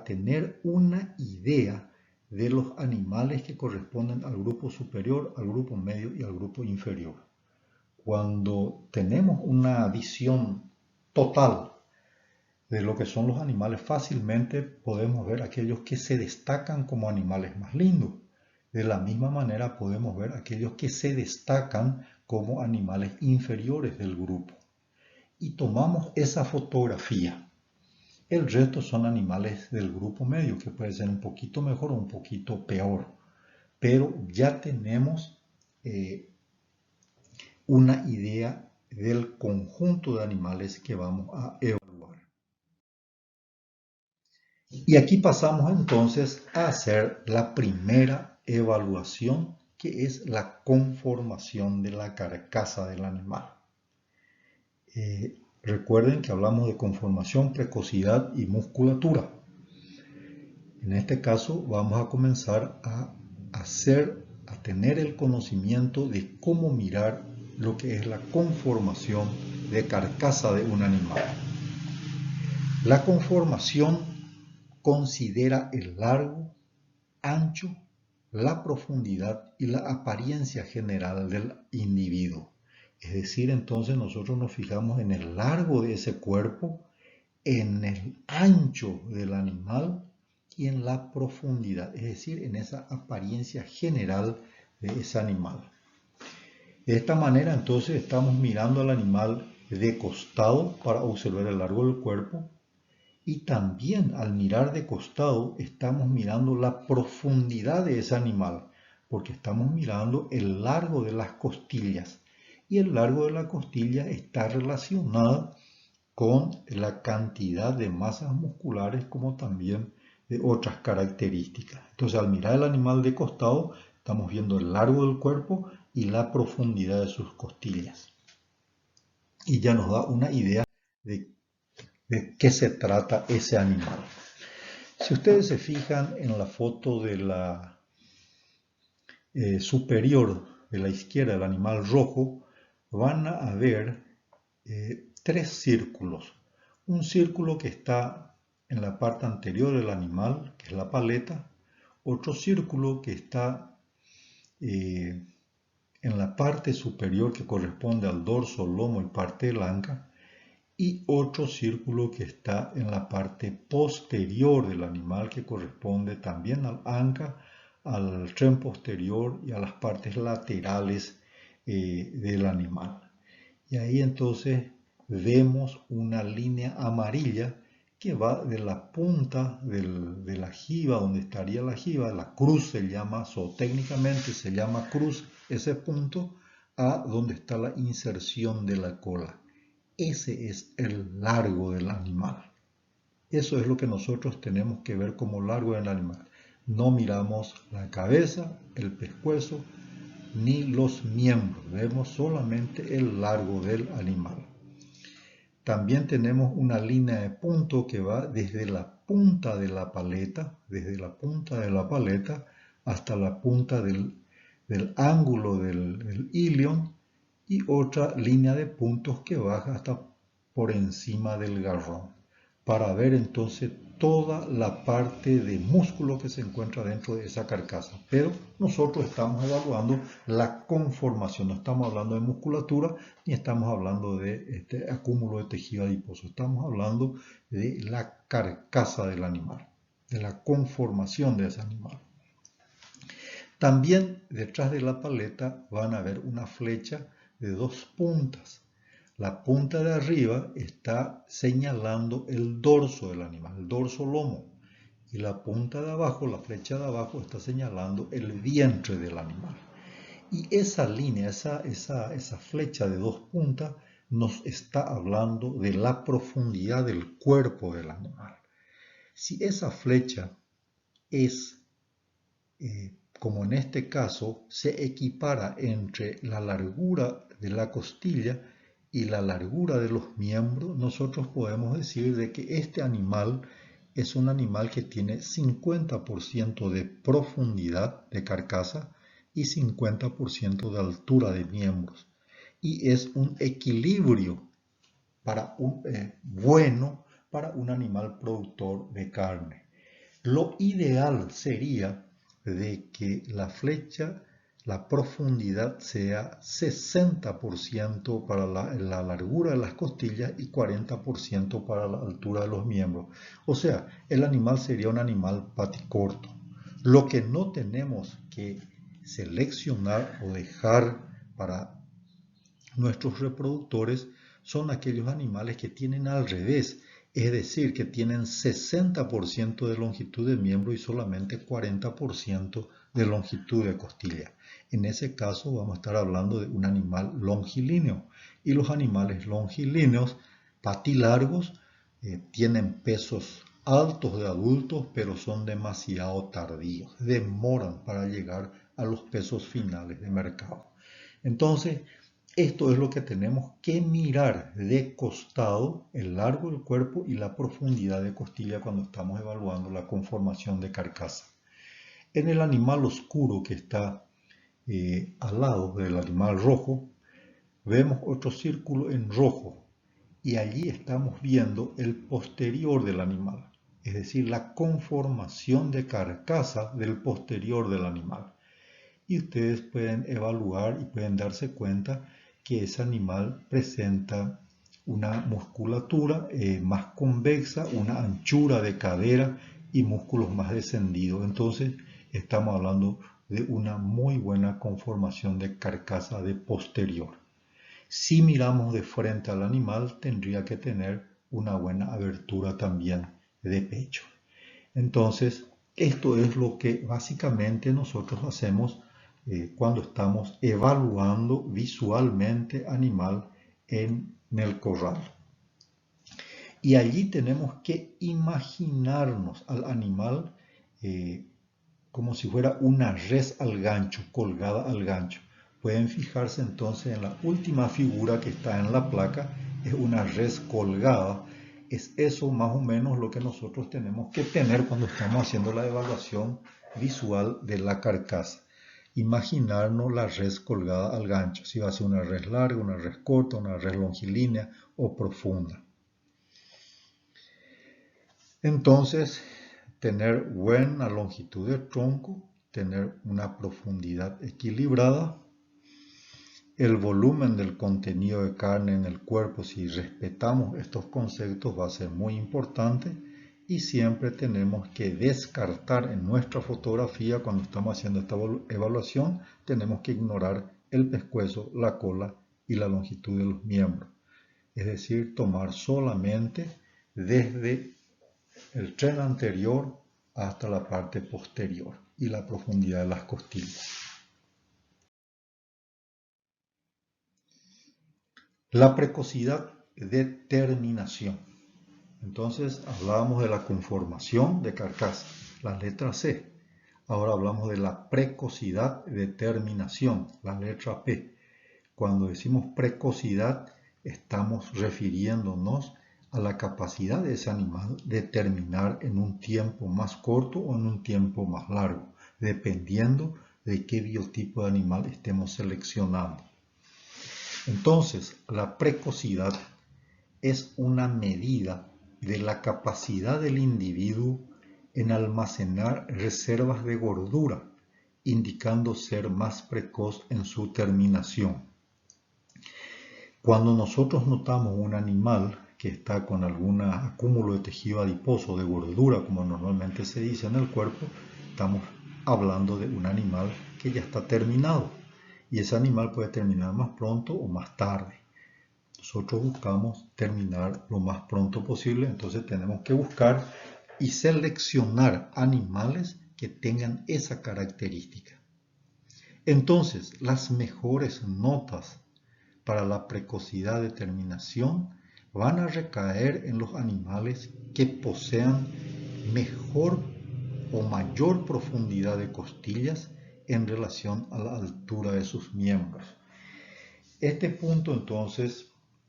Speaker 1: tener una idea de los animales que corresponden al grupo superior, al grupo medio y al grupo inferior. Cuando tenemos una visión total de lo que son los animales, fácilmente podemos ver aquellos que se destacan como animales más lindos. De la misma manera podemos ver aquellos que se destacan como animales inferiores del grupo. Y tomamos esa fotografía. El resto son animales del grupo medio, que puede ser un poquito mejor o un poquito peor. Pero ya tenemos una idea del conjunto de animales que vamos a evaluar. Y aquí pasamos entonces a hacer la primera evaluación, que es la conformación de la carcasa del animal. Recuerden que hablamos de conformación, precocidad y musculatura. En este caso vamos a comenzar a tener el conocimiento de cómo mirar lo que es la conformación de carcasa de un animal. La conformación considera el largo, ancho, la profundidad y la apariencia general del individuo. Es decir, entonces nosotros nos fijamos en el largo de ese cuerpo, en el ancho del animal y en la profundidad, es decir, en esa apariencia general de ese animal. De esta manera entonces estamos mirando al animal de costado para observar el largo del cuerpo, y también al mirar de costado estamos mirando la profundidad de ese animal, porque estamos mirando el largo de las costillas, y el largo de la costilla está relacionado con la cantidad de masas musculares como también de otras características. Entonces, al mirar el animal de costado, estamos viendo el largo del cuerpo y la profundidad de sus costillas. Y ya nos da una idea de qué se trata ese animal. Si ustedes se fijan en la foto de la superior de la izquierda, el animal rojo, van a ver 3 círculos. Un círculo que está en la parte anterior del animal, que es la paleta. Otro círculo que está en la parte superior, que corresponde al dorso, lomo y parte del anca. Y otro círculo que está en la parte posterior del animal, que corresponde también al anca, al tren posterior y a las partes laterales del animal. Y ahí entonces vemos una línea amarilla que va de la punta de la jiba, donde estaría la jiba, la cruz se llama, técnicamente se llama cruz, ese punto, a donde está la inserción de la cola. Ese es el largo del animal. Eso es lo que nosotros tenemos que ver como largo del animal. No miramos la cabeza, el pescuezo, ni los miembros. Vemos solamente el largo del animal. También tenemos una línea de punto que va desde la punta de la paleta, hasta la punta del ángulo del ilion, y otra línea de puntos que baja hasta por encima del garrón, para ver entonces toda la parte de músculo que se encuentra dentro de esa carcasa. Pero nosotros estamos evaluando la conformación, no estamos hablando de musculatura ni estamos hablando de este acúmulo de tejido adiposo, estamos hablando de la carcasa del animal, de la conformación de ese animal. También detrás de la paleta van a ver una flecha de dos puntas. La punta de arriba está señalando el dorso del animal, el dorso lomo. Y la punta de abajo, la flecha de abajo, está señalando el vientre del animal. Y esa línea, esa flecha de dos puntas, nos está hablando de la profundidad del cuerpo del animal. Si esa flecha es como en este caso, se equipara entre la largura de la costilla y la largura de los miembros, nosotros podemos decir de que este animal es un animal que tiene 50% de profundidad de carcasa y 50% de altura de miembros. Y es un equilibrio bueno para un animal productor de carne. Lo ideal sería de que la flecha, la profundidad sea 60% para la largura de las costillas y 40% para la altura de los miembros. O sea, el animal sería un animal paticorto. Lo que no tenemos que seleccionar o dejar para nuestros reproductores son aquellos animales que tienen al revés, es decir, que tienen 60% de longitud de miembro y solamente 40% de longitud de costilla. En ese caso vamos a estar hablando de un animal longilíneo. Y los animales longilíneos, patilargos, tienen pesos altos de adultos, pero son demasiado tardíos, demoran para llegar a los pesos finales de mercado. Entonces, esto es lo que tenemos que mirar de costado, el largo del cuerpo y la profundidad de costilla cuando estamos evaluando la conformación de carcasa. En el animal oscuro que está al lado del animal rojo, vemos otro círculo en rojo y allí estamos viendo el posterior del animal, es decir, la conformación de carcasa del posterior del animal. Y ustedes pueden evaluar y pueden darse cuenta que ese animal presenta una musculatura más convexa, una anchura de cadera y músculos más descendidos. Entonces estamos hablando de una muy buena conformación de carcasa de posterior. Si miramos de frente al animal, tendría que tener una buena abertura también de pecho. Entonces, esto es lo que básicamente nosotros hacemos cuando estamos evaluando visualmente animal en el corral. Y allí tenemos que imaginarnos al animal como si fuera una res al gancho, colgada al gancho. Pueden fijarse entonces en la última figura que está en la placa, es una res colgada. Es eso más o menos lo que nosotros tenemos que tener cuando estamos haciendo la evaluación visual de la carcasa. Imaginarnos la res colgada al gancho, si va a ser una res larga, una res corta, una res longilínea o profunda. Entonces, tener buena longitud de tronco, tener una profundidad equilibrada, el volumen del contenido de carne en el cuerpo, si respetamos estos conceptos, va a ser muy importante. Y siempre tenemos que descartar en nuestra fotografía, cuando estamos haciendo esta evaluación, tenemos que ignorar el pescuezo, la cola y la longitud de los miembros. Es decir, tomar solamente desde el tren anterior hasta la parte posterior y la profundidad de las costillas. La precocidad de terminación. Entonces hablábamos de la conformación de carcasa, la letra C. Ahora hablamos de la precocidad de terminación, la letra P. Cuando decimos precocidad, estamos refiriéndonos a la capacidad de ese animal de terminar en un tiempo más corto o en un tiempo más largo, dependiendo de qué biotipo de animal estemos seleccionando. Entonces, la precocidad es una medida de la capacidad del individuo en almacenar reservas de gordura, indicando ser más precoz en su terminación. Cuando nosotros notamos un animal que está con algún acúmulo de tejido adiposo, de gordura, como normalmente se dice en el cuerpo, estamos hablando de un animal que ya está terminado. Y ese animal puede terminar más pronto o más tarde. Nosotros buscamos terminar lo más pronto posible, entonces tenemos que buscar y seleccionar animales que tengan esa característica. Entonces, las mejores notas para la precocidad de terminación van a recaer en los animales que posean mejor o mayor profundidad de costillas en relación a la altura de sus miembros. Este punto entonces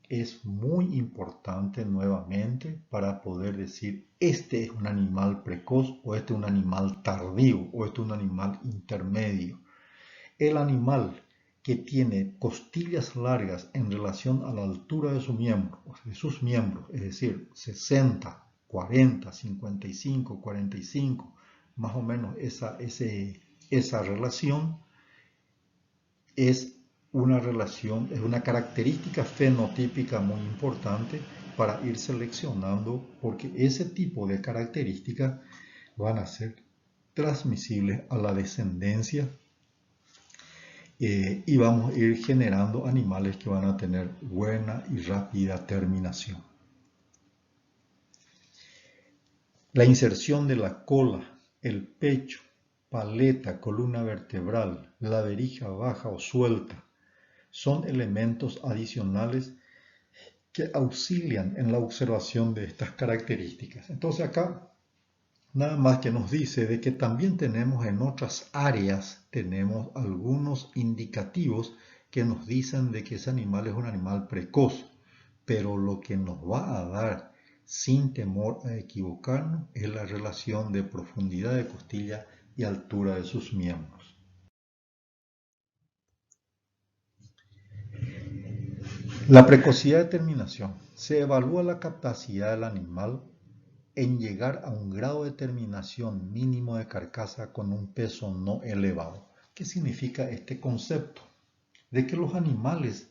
Speaker 1: es muy importante nuevamente para poder decir este es un animal precoz o este es un animal tardío o este es un animal intermedio. El animal que tiene costillas largas en relación a la altura de sus miembros, es decir, 60, 40, 55, 45, más o menos esa relación es una característica fenotípica muy importante para ir seleccionando, porque ese tipo de características van a ser transmisibles a la descendencia y vamos a ir generando animales que van a tener buena y rápida terminación. La inserción de la cola, el pecho, paleta, columna vertebral, la verija baja o suelta, son elementos adicionales que auxilian en la observación de estas características. Entonces acá nada más que nos dice de que también tenemos en otras áreas, tenemos algunos indicativos que nos dicen de que ese animal es un animal precoz, pero lo que nos va a dar sin temor a equivocarnos es la relación de profundidad de costilla y altura de sus miembros. La precocidad de terminación. Se evalúa la capacidad del animal en llegar a un grado de terminación mínimo de carcasa con un peso no elevado. ¿Qué significa este concepto? De que los animales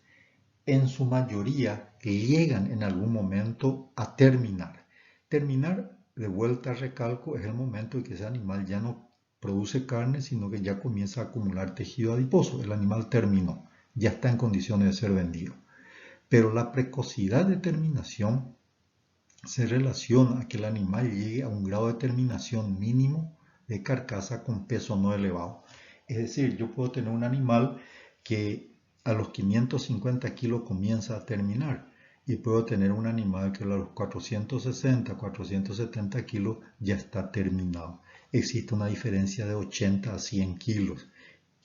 Speaker 1: en su mayoría llegan en algún momento a terminar. Terminar, de vuelta recalco, es el momento en que ese animal ya no produce carne, sino que ya comienza a acumular tejido adiposo. El animal terminó, ya está en condiciones de ser vendido. Pero la precocidad de terminación se relaciona a que el animal llegue a un grado de terminación mínimo de carcasa con peso no elevado. Es decir, yo puedo tener un animal que a los 550 kilos comienza a terminar y puedo tener un animal que a los 460, 470 kilos ya está terminado. Existe una diferencia de 80 a 100 kilos.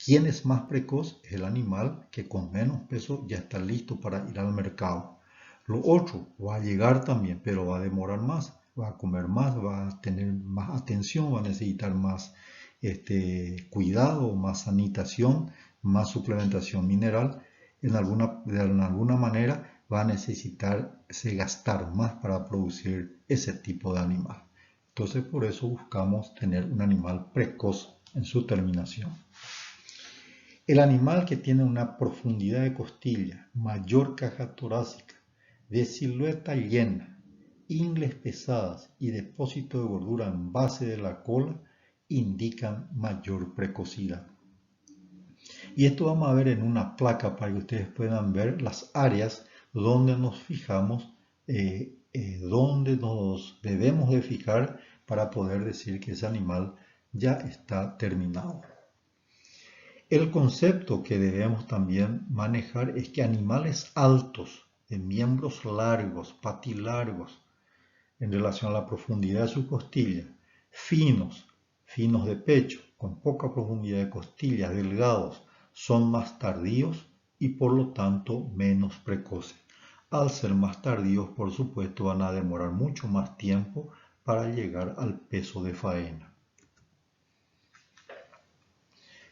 Speaker 1: ¿Quién es más precoz? Es el animal que con menos peso ya está listo para ir al mercado. Lo otro va a llegar también, pero va a demorar más, va a comer más, va a tener más atención, va a necesitar más cuidado, más sanitación, más suplementación mineral. De alguna manera va a necesitarse gastar más para producir ese tipo de animal. Entonces por eso buscamos tener un animal precoz en su terminación. El animal que tiene una profundidad de costilla, mayor caja torácica, de silueta llena, ingles pesadas y depósito de gordura en base de la cola indican mayor precocidad. Y esto vamos a ver en una placa para que ustedes puedan ver las áreas donde nos fijamos, donde nos debemos de fijar para poder decir que ese animal ya está terminado. El concepto que debemos también manejar es que animales altos, de miembros largos, patilargos, en relación a la profundidad de su costilla, finos de pecho, con poca profundidad de costillas, delgados, son más tardíos y por lo tanto menos precoces. Al ser más tardíos, por supuesto, van a demorar mucho más tiempo para llegar al peso de faena.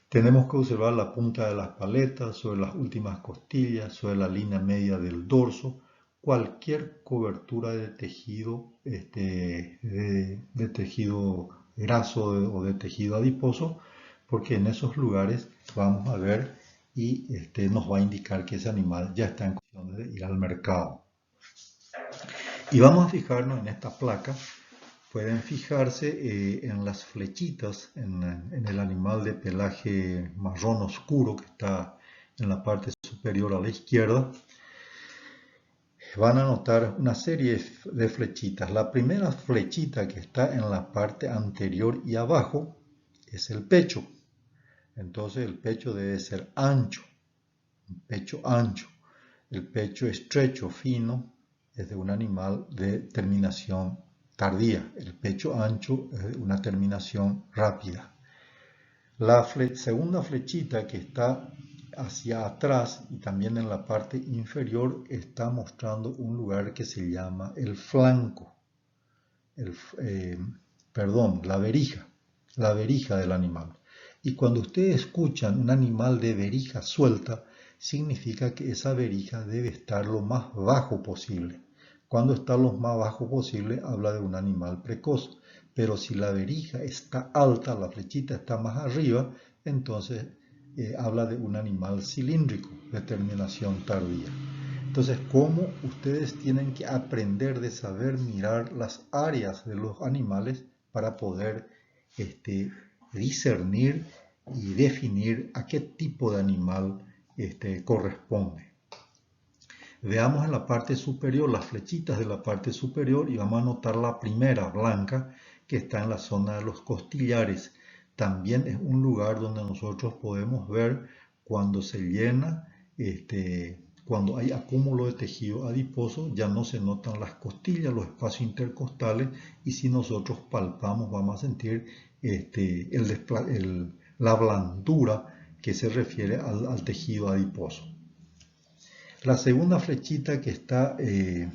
Speaker 1: Tenemos que observar la punta de las paletas, sobre las últimas costillas, sobre la línea media del dorso, cualquier cobertura de tejido, de tejido graso o de tejido adiposo, porque en esos lugares vamos a ver y nos va a indicar que ese animal ya está en condiciones de ir al mercado. Y vamos a fijarnos en esta placa. Pueden fijarse en las flechitas, en el animal de pelaje marrón oscuro que está en la parte superior a la izquierda. Van a notar una serie de flechitas. La primera flechita que está en la parte anterior y abajo es el pecho. Entonces el pecho debe ser ancho, un pecho ancho. El pecho estrecho, fino, es de un animal de terminación tardía. El pecho ancho es una terminación rápida. La segunda flechita que está hacia atrás y también en la parte inferior está mostrando un lugar que se llama el flanco. La verija del animal. Y cuando ustedes escuchan un animal de verija suelta, significa que esa verija debe estar lo más bajo posible. Cuando está lo más bajo posible, habla de un animal precoz. Pero si la verija está alta, la flechita está más arriba, entonces habla de un animal cilíndrico, de terminación tardía. Entonces, ¿cómo ustedes tienen que aprender de saber mirar las áreas de los animales para poder discernir y definir a qué tipo de animal corresponde? Veamos en la parte superior, las flechitas de la parte superior, y vamos a notar la primera blanca que está en la zona de los costillares. También es un lugar donde nosotros podemos ver cuando se llena, cuando hay acúmulo de tejido adiposo, ya no se notan las costillas, los espacios intercostales, y si nosotros palpamos vamos a sentir la blandura que se refiere al tejido adiposo. La segunda flechita que está en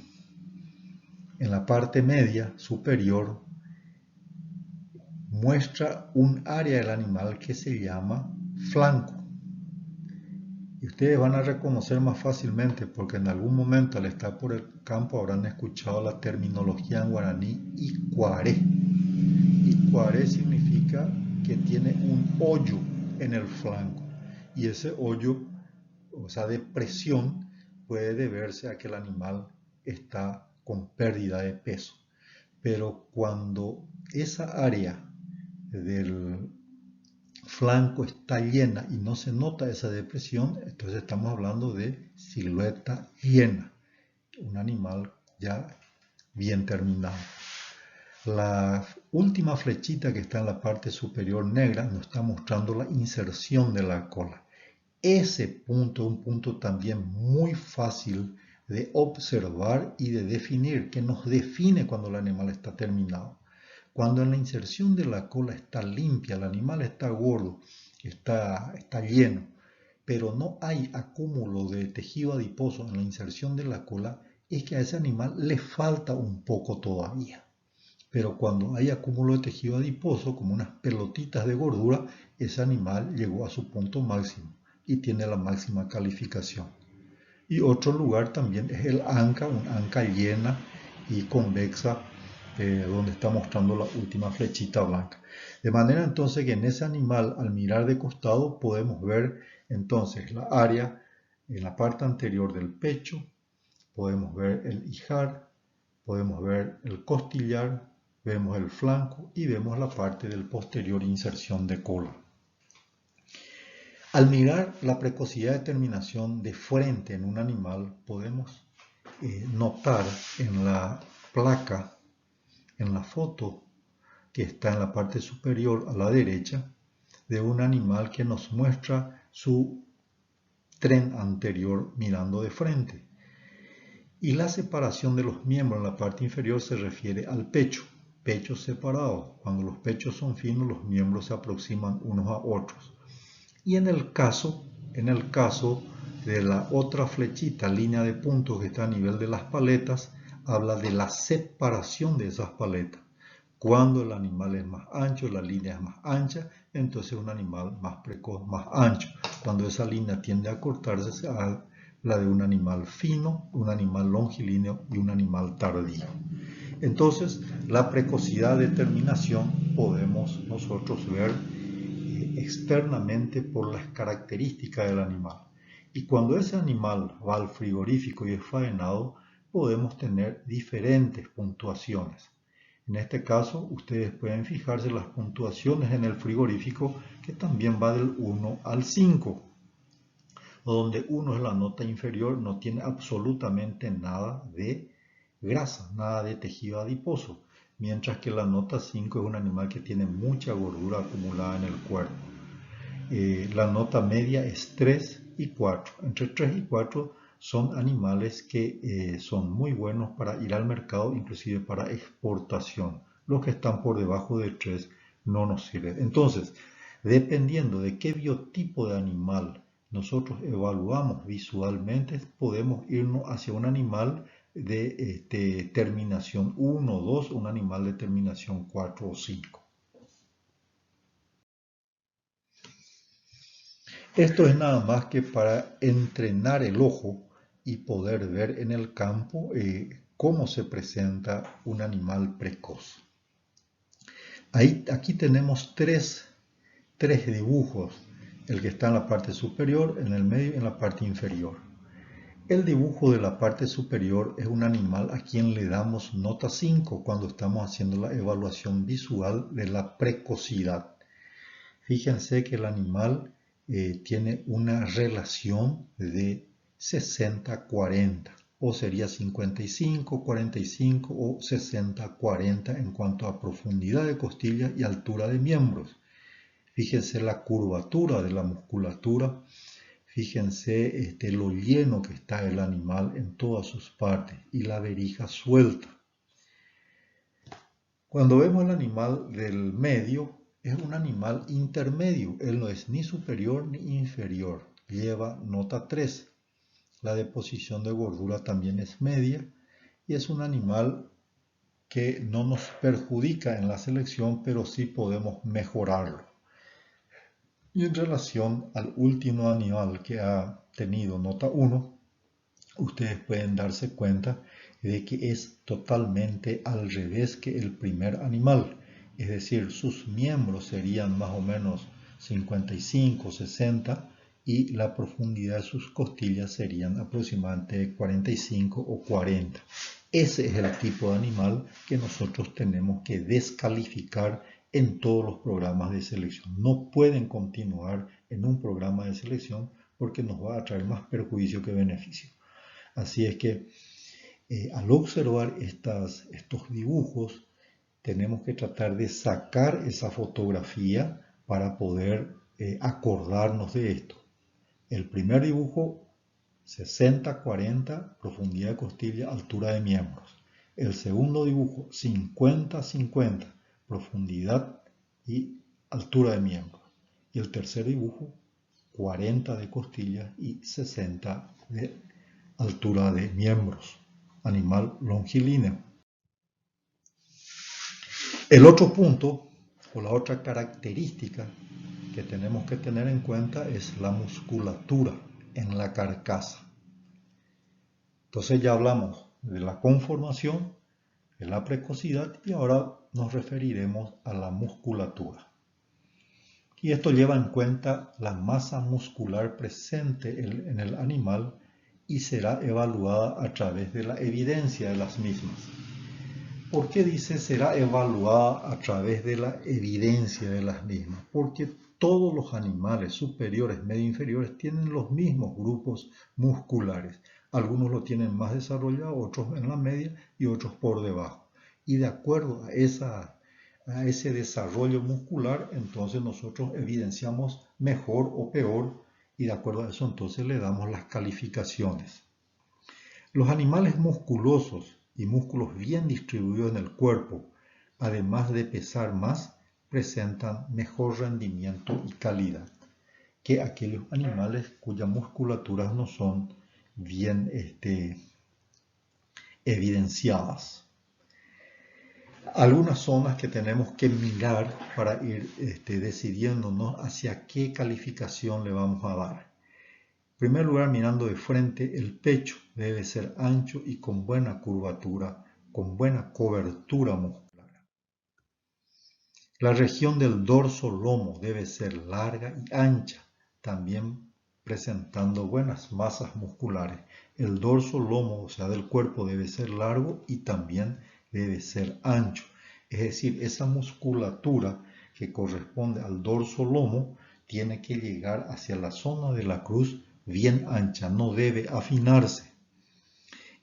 Speaker 1: la parte media superior muestra un área del animal que se llama flanco. Y ustedes van a reconocer más fácilmente porque en algún momento al estar por el campo habrán escuchado la terminología en guaraní icuaré. Icuaré significa que tiene un hoyo en el flanco. Y ese hoyo, o sea, de presión, puede deberse a que el animal está con pérdida de peso. Pero cuando esa área del flanco está llena y no se nota esa depresión, entonces estamos hablando de silueta llena, un animal ya bien terminado. La última flechita que está en la parte superior negra nos está mostrando la inserción de la cola. Ese punto, un punto también muy fácil de observar y de definir, que nos define cuando el animal está terminado. Cuando en la inserción de la cola está limpia, el animal está gordo, está lleno, pero no hay acúmulo de tejido adiposo en la inserción de la cola, es que a ese animal le falta un poco todavía. Pero cuando hay acúmulo de tejido adiposo, como unas pelotitas de gordura, ese animal llegó a su punto máximo y tiene la máxima calificación. Y otro lugar también es el anca, un anca llena y convexa, donde está mostrando la última flechita blanca. De manera entonces que en ese animal, al mirar de costado, podemos ver entonces la área en la parte anterior del pecho, podemos ver el ijar, podemos ver el costillar, vemos el flanco y vemos la parte del posterior inserción de cola. Al mirar la precocidad de terminación de frente en un animal, podemos notar en la placa, en la foto que está en la parte superior a la derecha, de un animal que nos muestra su tren anterior mirando de frente. Y la separación de los miembros en la parte inferior se refiere al pecho, pechos separados. Cuando los pechos son finos, los miembros se aproximan unos a otros. Y en el caso de la otra flechita, línea de puntos que está a nivel de las paletas, habla de la separación de esas paletas. Cuando el animal es más ancho, la línea es más ancha, entonces es un animal más precoz, más ancho. Cuando esa línea tiende a cortarse, se habla de un animal fino, un animal longilíneo y un animal tardío. Entonces, la precocidad de terminación podemos nosotros ver externamente por las características del animal. Y cuando ese animal va al frigorífico y es faenado, podemos tener diferentes puntuaciones. En este caso, ustedes pueden fijarse las puntuaciones en el frigorífico, que también va del 1 al 5, donde 1 es la nota inferior, no tiene absolutamente nada de grasa, nada de tejido adiposo, mientras que la nota 5 es un animal que tiene mucha gordura acumulada en el cuerpo. La nota media es 3 y 4. Entre 3 y 4 son animales que son muy buenos para ir al mercado, inclusive para exportación. Los que están por debajo de 3 no nos sirven. Entonces, dependiendo de qué biotipo de animal nosotros evaluamos visualmente, podemos irnos hacia un animal de terminación 1 o 2, un animal de terminación 4 o 5. Esto es nada más que para entrenar el ojo y poder ver en el campo cómo se presenta un animal precoz. Aquí tenemos tres dibujos, el que está en la parte superior, en el medio y en la parte inferior. El dibujo de la parte superior es un animal a quien le damos nota 5 cuando estamos haciendo la evaluación visual de la precocidad. Fíjense que el animal tiene una relación de 60-40, o sería 55-45 o 60-40 en cuanto a profundidad de costilla y altura de miembros. Fíjense la curvatura de la musculatura, fíjense lo lleno que está el animal en todas sus partes y la verija suelta. Cuando vemos el animal del medio, es un animal intermedio, él no es ni superior ni inferior, lleva nota 3. La deposición de gordura también es media y es un animal que no nos perjudica en la selección, pero sí podemos mejorarlo. Y en relación al último animal que ha tenido nota 1, ustedes pueden darse cuenta de que es totalmente al revés que el primer animal. Es decir, sus miembros serían más o menos 55, 60 y la profundidad de sus costillas serían aproximadamente 45 o 40. Ese es el tipo de animal que nosotros tenemos que descalificar en todos los programas de selección. No pueden continuar en un programa de selección porque nos va a traer más perjuicio que beneficio. Así es que al observar estos dibujos, tenemos que tratar de sacar esa fotografía para poder acordarnos de esto. El primer dibujo, 60-40, profundidad de costilla, altura de miembros. El segundo dibujo, 50-50, profundidad y altura de miembros. Y el tercer dibujo, 40 de costillas y 60 de altura de miembros. Animal longilíneo. El otro punto o la otra característica que tenemos que tener en cuenta es la musculatura en la carcasa. Entonces ya hablamos de la conformación, de la precocidad y ahora nos referiremos a la musculatura. Y esto lleva en cuenta la masa muscular presente en el animal y será evaluada a través de la evidencia de las mismas. ¿Por qué dice será evaluada a través de la evidencia de las mismas? Porque todos los animales superiores, medio inferiores, tienen los mismos grupos musculares. Algunos lo tienen más desarrollado, otros en la media y otros por debajo. Y de acuerdo a ese desarrollo muscular, entonces nosotros evidenciamos mejor o peor, y de acuerdo a eso entonces le damos las calificaciones. Los animales musculosos y músculos bien distribuidos en el cuerpo, además de pesar más, presentan mejor rendimiento y calidad que aquellos animales cuyas musculaturas no son bien evidenciadas. Algunas zonas que tenemos que mirar para ir decidiéndonos hacia qué calificación le vamos a dar. En primer lugar, mirando de frente, el pecho debe ser ancho y con buena curvatura, con buena cobertura muscular. La región del dorso lomo debe ser larga y ancha, también presentando buenas masas musculares. El dorso lomo, o sea, del cuerpo, debe ser largo y también debe ser ancho. Es decir, esa musculatura que corresponde al dorso lomo tiene que llegar hacia la zona de la cruz bien ancha, no debe afinarse.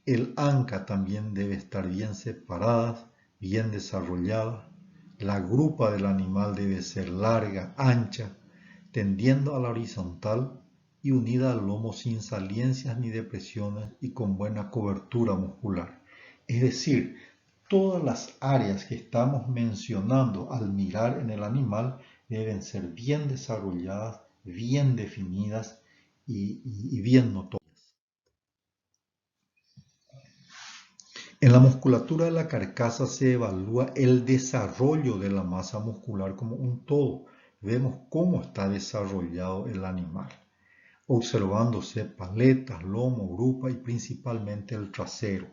Speaker 1: El anca también debe estar bien separada, bien desarrollada. La grupa del animal debe ser larga, ancha, tendiendo a la horizontal y unida al lomo sin saliencias ni depresiones y con buena cobertura muscular. Es decir, todas las áreas que estamos mencionando al mirar en el animal deben ser bien desarrolladas, bien definidas y bien notorias. En la musculatura de la carcasa se evalúa el desarrollo de la masa muscular como un todo. Vemos cómo está desarrollado el animal, observándose paletas, lomo, grupa y principalmente el trasero.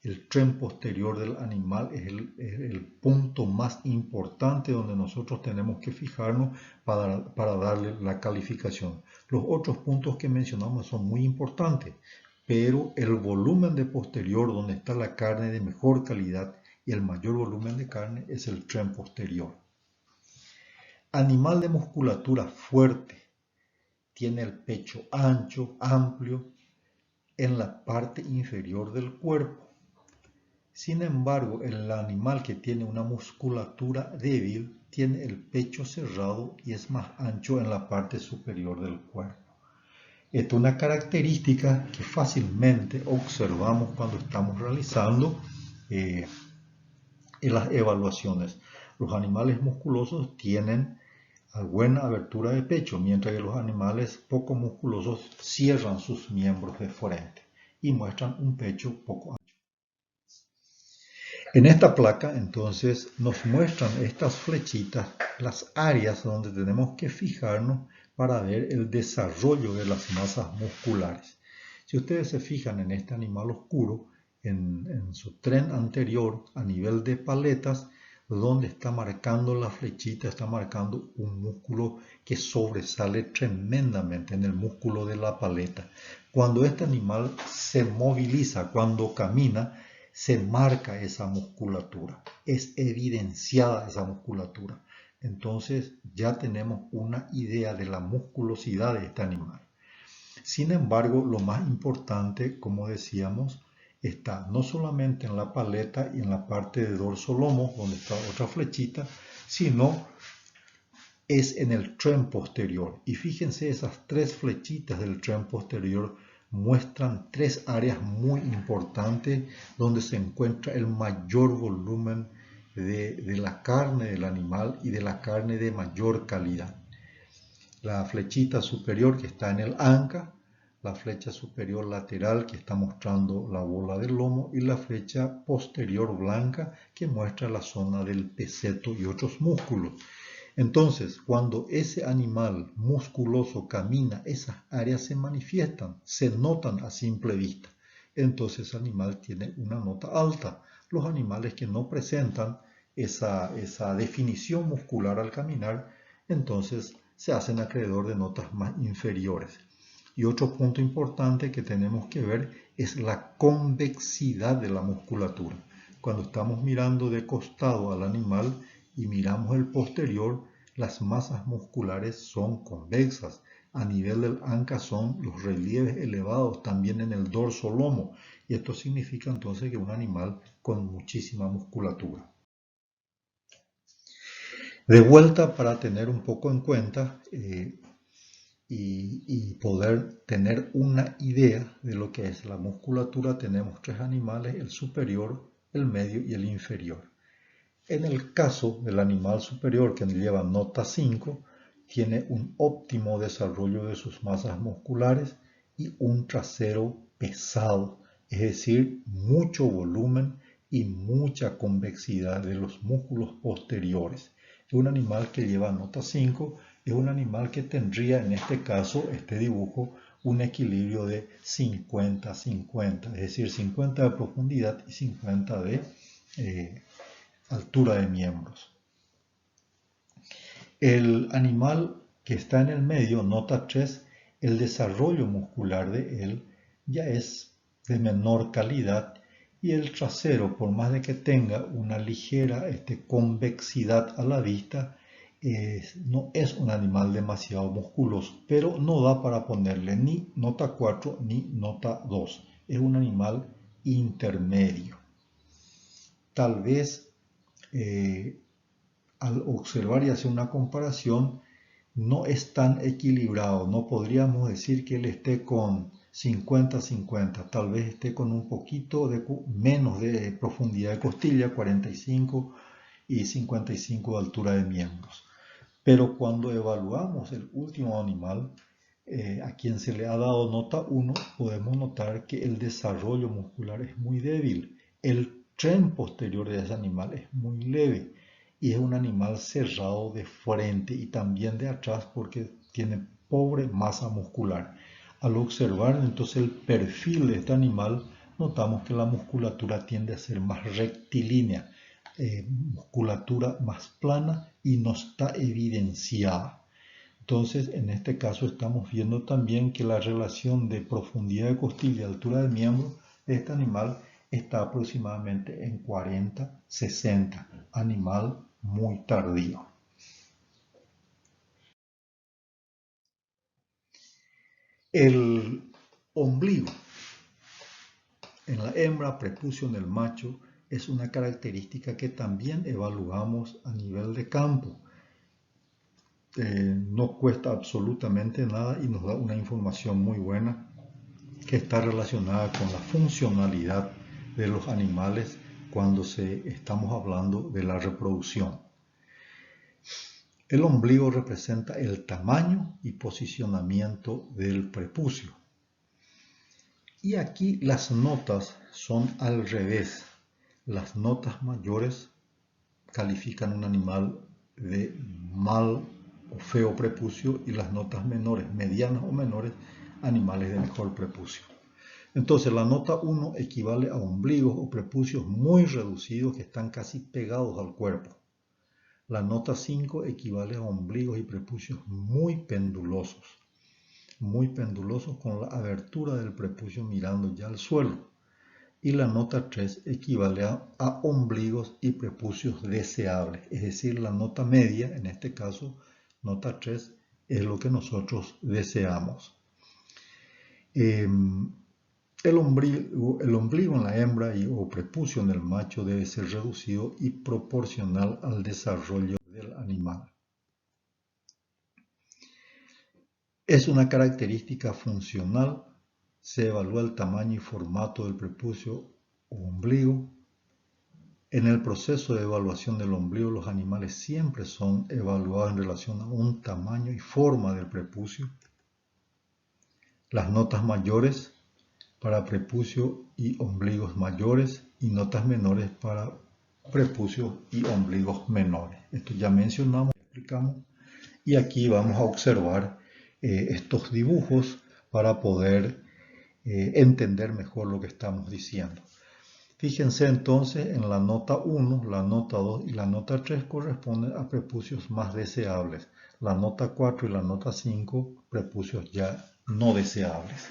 Speaker 1: El tren posterior del animal es el punto más importante donde nosotros tenemos que fijarnos para darle la calificación. Los otros puntos que mencionamos son muy importantes, pero el volumen de posterior, donde está la carne de mejor calidad y el mayor volumen de carne, es el tren posterior. Animal de musculatura fuerte, tiene el pecho ancho, amplio, en la parte inferior del cuerpo. Sin embargo, el animal que tiene una musculatura débil tiene el pecho cerrado y es más ancho en la parte superior del cuerpo. Esta es una característica que fácilmente observamos cuando estamos realizando las evaluaciones. Los animales musculosos tienen buena abertura de pecho, mientras que los animales poco musculosos cierran sus miembros de frente y muestran un pecho poco ancho. En esta placa, entonces, nos muestran estas flechitas, las áreas donde tenemos que fijarnos para ver el desarrollo de las masas musculares. Si ustedes se fijan en este animal oscuro, en su tren anterior, a nivel de paletas, donde está marcando la flechita, está marcando un músculo que sobresale tremendamente en el músculo de la paleta. Cuando este animal se moviliza, cuando camina, se marca esa musculatura, es evidenciada esa musculatura. Entonces ya tenemos una idea de la musculosidad de este animal. Sin embargo, lo más importante, como decíamos, está no solamente en la paleta y en la parte de dorso lomo, donde está otra flechita, sino es en el tren posterior. Y fíjense, esas tres flechitas del tren posterior muestran tres áreas muy importantes donde se encuentra el mayor volumen de la carne del animal y de la carne de mayor calidad. La flechita superior que está en el anca, la flecha superior lateral que está mostrando la bola del lomo y la flecha posterior blanca que muestra la zona del peceto y otros músculos. Entonces, cuando ese animal musculoso camina, esas áreas se manifiestan, se notan a simple vista. Entonces, ese animal tiene una nota alta. Los animales que no presentan esa definición muscular al caminar, entonces se hacen acreedor de notas más inferiores. Y otro punto importante que tenemos que ver es la convexidad de la musculatura. Cuando estamos mirando de costado al animal y miramos el posterior, las masas musculares son convexas. A nivel del anca son los relieves elevados también en el dorso lomo. Y esto significa entonces que es un animal con muchísima musculatura. De vuelta, para tener un poco en cuenta y poder tener una idea de lo que es la musculatura, tenemos tres animales: el superior, el medio y el inferior. En el caso del animal superior, que lleva nota 5, tiene un óptimo desarrollo de sus masas musculares y un trasero pesado, es decir, mucho volumen y mucha convexidad de los músculos posteriores. Es un animal que lleva nota 5, es un animal que tendría en este caso, este dibujo, un equilibrio de 50-50, es decir, 50 de profundidad y 50 de altura de miembros. El animal que está en el medio, nota 3, el desarrollo muscular de él ya es de menor calidad y el trasero, por más de que tenga una ligera convexidad a la vista, no es un animal demasiado musculoso, pero no da para ponerle ni nota 4 ni nota 2. Es un animal intermedio. Tal vez al observar y hacer una comparación, no es tan equilibrado. No podríamos decir que él esté con 50-50, tal vez esté con un poquito menos de profundidad de costilla, 45 y 55 de altura de miembros. Pero cuando evaluamos el último animal, a quien se le ha dado nota 1, podemos notar que el desarrollo muscular es muy débil. El tren posterior de ese animal es muy leve y es un animal cerrado de frente y también de atrás porque tiene pobre masa muscular. Al observar entonces el perfil de este animal, notamos que la musculatura tiende a ser más rectilínea, musculatura más plana y no está evidenciada. Entonces, en este caso estamos viendo también que la relación de profundidad de costilla y altura de miembro de este animal está aproximadamente en 40-60, animal muy tardío. El ombligo en la hembra, prepucio en el macho, es una característica que también evaluamos a nivel de campo. No cuesta absolutamente nada y nos da una información muy buena que está relacionada con la funcionalidad de los animales cuando estamos hablando de la reproducción. El ombligo representa el tamaño y posicionamiento del prepucio. Y aquí las notas son al revés. Las notas mayores califican un animal de mal o feo prepucio y las notas menores, medianas o menores, animales de mejor prepucio. Entonces la nota 1 equivale a ombligos o prepucios muy reducidos que están casi pegados al cuerpo. La nota 5 equivale a ombligos y prepucios muy pendulosos con la abertura del prepucio mirando ya al suelo. Y la nota 3 equivale a ombligos y prepucios deseables, es decir, la nota media, en este caso, nota 3, es lo que nosotros deseamos. El ombligo en la hembra o prepucio en el macho debe ser reducido y proporcional al desarrollo del animal. Es una característica funcional. Se evalúa el tamaño y formato del prepucio o ombligo. En el proceso de evaluación del ombligo, los animales siempre son evaluados en relación a un tamaño y forma del prepucio. Las notas mayores para prepucio y ombligos mayores y notas menores para prepucios y ombligos menores. Esto ya mencionamos, explicamos, y aquí vamos a observar estos dibujos para poder entender mejor lo que estamos diciendo. Fíjense entonces en la nota 1, la nota 2 y la nota 3 corresponden a prepucios más deseables. La nota 4 y la nota 5, prepucios ya no deseables.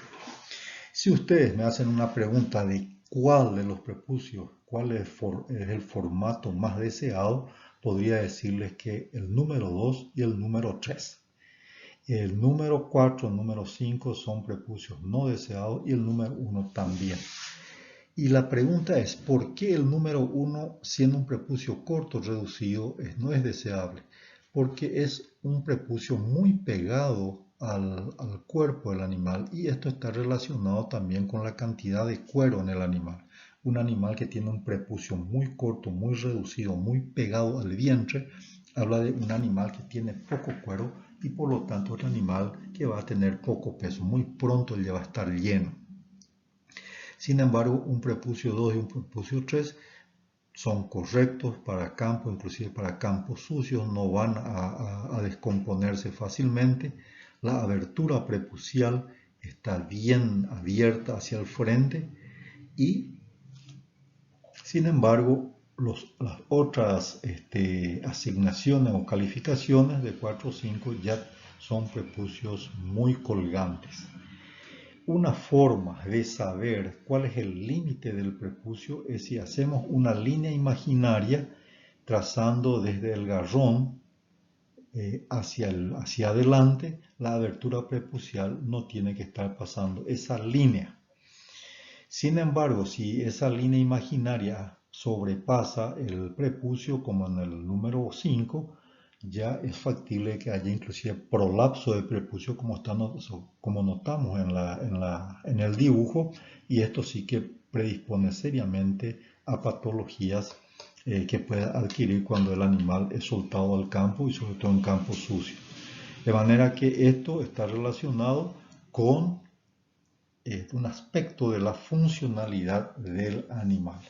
Speaker 1: Si ustedes me hacen una pregunta de cuál de los prepucios, cuál es el formato más deseado, podría decirles que el número 2 y el número 3. El número 4 y el número 5 son prepucios no deseados y el número 1 también. Y la pregunta es, ¿por qué el número 1, siendo un prepucio corto, reducido, no es deseable? Porque es un prepucio muy pegado al cuerpo del animal y esto está relacionado también con la cantidad de cuero en el animal. Un animal que tiene un prepucio muy corto, muy reducido, muy pegado al vientre, habla de un animal que tiene poco cuero y por lo tanto es un animal que va a tener poco peso. Muy pronto ya va a estar lleno. Sin embargo, un prepucio 2 y un prepucio 3 son correctos para campos, inclusive para campos sucios, no van a descomponerse fácilmente. La abertura prepucial está bien abierta hacia el frente y, sin embargo, las otras asignaciones o calificaciones de 4 o 5 ya son prepucios muy colgantes. Una forma de saber cuál es el límite del prepucio es si hacemos una línea imaginaria trazando desde el garrón hacia adelante. La abertura prepucial no tiene que estar pasando esa línea. Sin embargo, si esa línea imaginaria sobrepasa el prepucio, como en el número 5, ya es factible que haya inclusive prolapso de prepucio como notamos en el dibujo, y esto sí que predispone seriamente a patologías que pueda adquirir cuando el animal es soltado al campo y sobre todo en campo sucio. De manera que esto está relacionado con un aspecto de la funcionalidad del animal.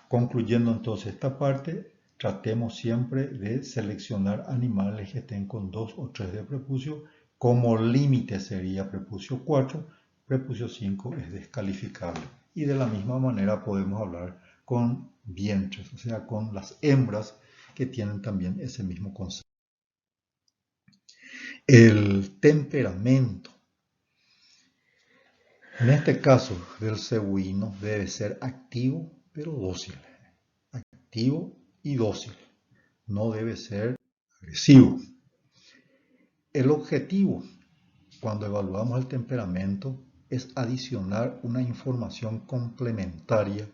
Speaker 1: Concluyendo entonces esta parte, tratemos siempre de seleccionar animales que estén con 2 o 3 de prepucio. Como límite sería prepucio 4, prepucio 5 es descalificable. Y de la misma manera podemos hablar con vientres, o sea, con las hembras que tienen también ese mismo concepto. El temperamento. En este caso del cebuino debe ser activo pero dócil. Activo y dócil. No debe ser agresivo. El objetivo cuando evaluamos el temperamento es adicionar una información complementaria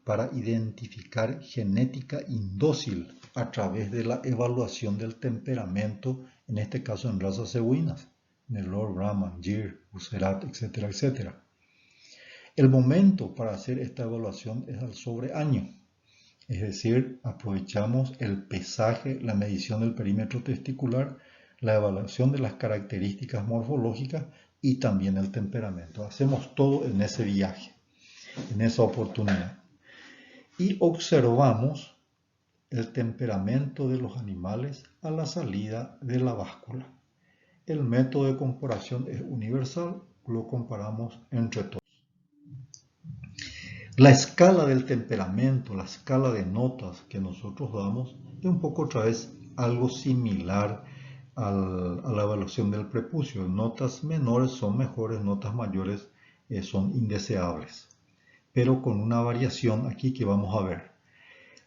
Speaker 1: para identificar genética indócil a través de la evaluación del temperamento, en este caso en razas cebuinas, Nelore, Brahman, Gir, Bucerat, etcétera, etcétera. El momento para hacer esta evaluación es al sobreaño, es decir, aprovechamos el pesaje, la medición del perímetro testicular, la evaluación de las características morfológicas y también el temperamento. Hacemos todo en ese viaje, en esa oportunidad. Y observamos el temperamento de los animales a la salida de la báscula. El método de comparación es universal, lo comparamos entre todos. La escala del temperamento, la escala de notas que nosotros damos, es un poco otra vez algo similar a la evaluación del prepucio. Notas menores son mejores, notas mayores son indeseables. Pero con una variación aquí que vamos a ver.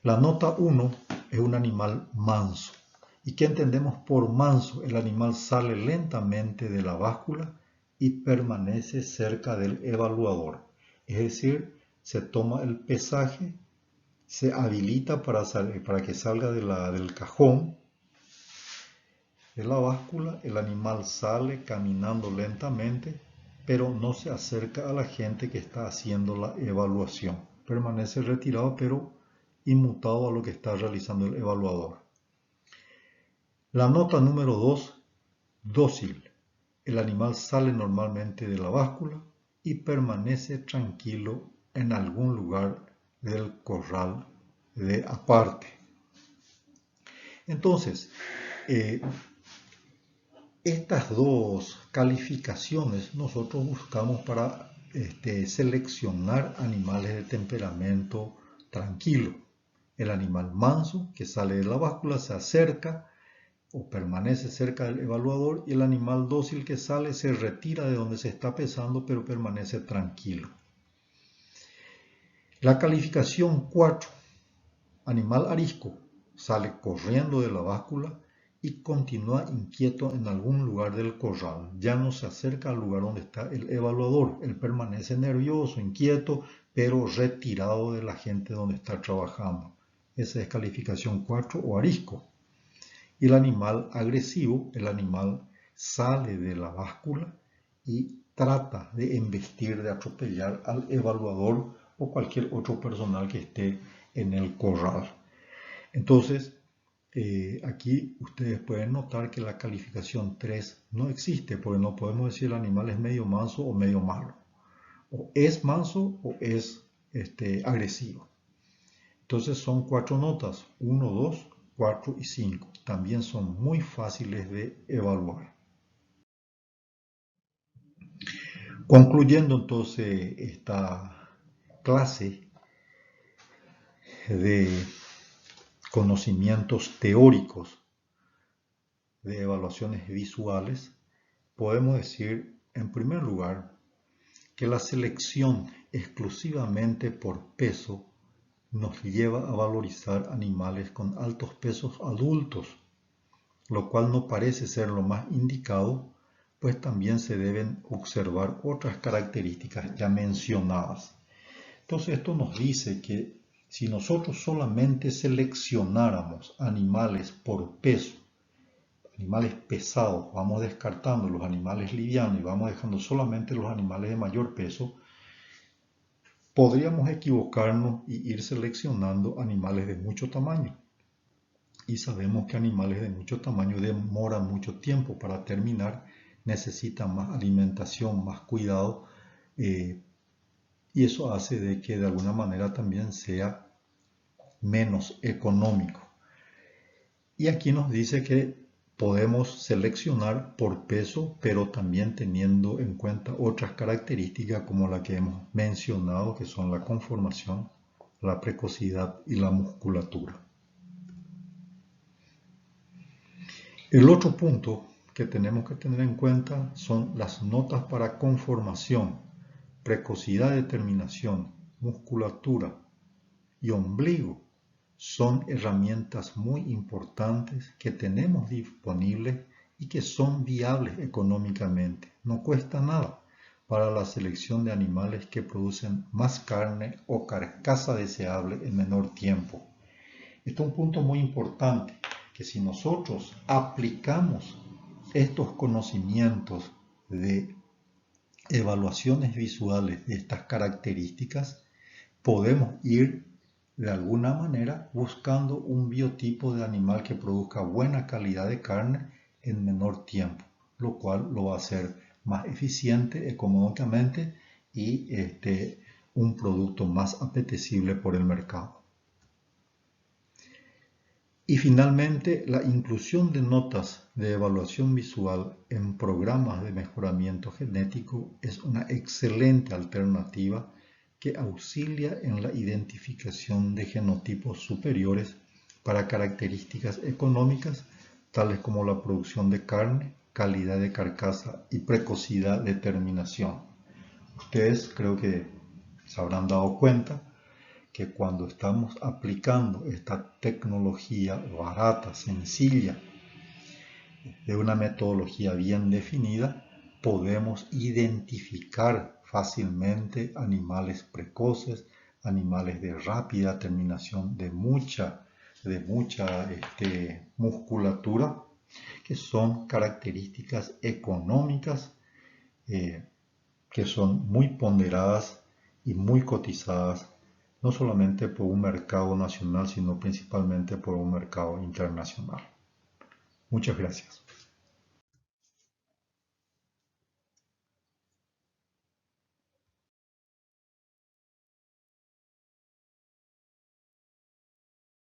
Speaker 1: La nota 1 es un animal manso. ¿Y qué entendemos por manso? El animal sale lentamente de la báscula y permanece cerca del evaluador. Es decir, se toma el pesaje, se habilita para que salga del cajón de la báscula, el animal sale caminando lentamente, pero no se acerca a la gente que está haciendo la evaluación. Permanece retirado, pero inmutado a lo que está realizando el evaluador. La nota número 2, dócil. El animal sale normalmente de la báscula y permanece tranquilo en algún lugar del corral de aparte. Entonces, estas dos calificaciones nosotros buscamos para seleccionar animales de temperamento tranquilo. El animal manso que sale de la báscula se acerca o permanece cerca del evaluador, y el animal dócil que sale se retira de donde se está pesando pero permanece tranquilo. La calificación 4, animal arisco, sale corriendo de la báscula y continúa inquieto en algún lugar del corral. Ya no se acerca al lugar donde está el evaluador. Él permanece nervioso, inquieto, pero retirado de la gente donde está trabajando. Esa es calificación 4 o arisco. Y el animal agresivo, el animal sale de la báscula y trata de embestir, de atropellar al evaluador o cualquier otro personal que esté en el corral. Entonces, aquí ustedes pueden notar que la calificación 3 no existe, porque no podemos decir el animal es medio manso o medio malo. O es manso o es agresivo. Entonces son 4 notas, 1, 2, 4 y 5. También son muy fáciles de evaluar. Concluyendo entonces esta clase de conocimientos teóricos de evaluaciones visuales, podemos decir, en primer lugar, que la selección exclusivamente por peso nos lleva a valorizar animales con altos pesos adultos, lo cual no parece ser lo más indicado, pues también se deben observar otras características ya mencionadas. Entonces esto nos dice que si nosotros solamente seleccionáramos animales por peso, animales pesados, vamos descartando los animales livianos y vamos dejando solamente los animales de mayor peso, podríamos equivocarnos y ir seleccionando animales de mucho tamaño. Y sabemos que animales de mucho tamaño demoran mucho tiempo para terminar, necesitan más alimentación, más cuidado, y eso hace de que de alguna manera también sea menos económico. Y aquí nos dice que podemos seleccionar por peso, pero también teniendo en cuenta otras características como la que hemos mencionado, que son la conformación, la precocidad y la musculatura. El otro punto que tenemos que tener en cuenta son las notas para conformación, precocidad de terminación, musculatura y ombligo. Son herramientas muy importantes que tenemos disponibles y que son viables económicamente. No cuesta nada para la selección de animales que producen más carne o carcasa deseable en menor tiempo. Esto es un punto muy importante, que si nosotros aplicamos estos conocimientos de evaluaciones visuales de estas características, podemos ir de alguna manera buscando un biotipo de animal que produzca buena calidad de carne en menor tiempo, lo cual lo va a hacer más eficiente económicamente y un producto más apetecible por el mercado. Y finalmente, la inclusión de notas de evaluación visual en programas de mejoramiento genético es una excelente alternativa que auxilia en la identificación de genotipos superiores para características económicas, tales como la producción de carne, calidad de carcasa y precocidad de terminación. Ustedes creo que se habrán dado cuenta que cuando estamos aplicando esta tecnología barata, sencilla, de una metodología bien definida, podemos identificar fácilmente animales precoces, animales de rápida terminación, de mucha musculatura, que son características económicas que son muy ponderadas y muy cotizadas, no solamente por un mercado nacional, sino principalmente por un mercado internacional. Muchas gracias.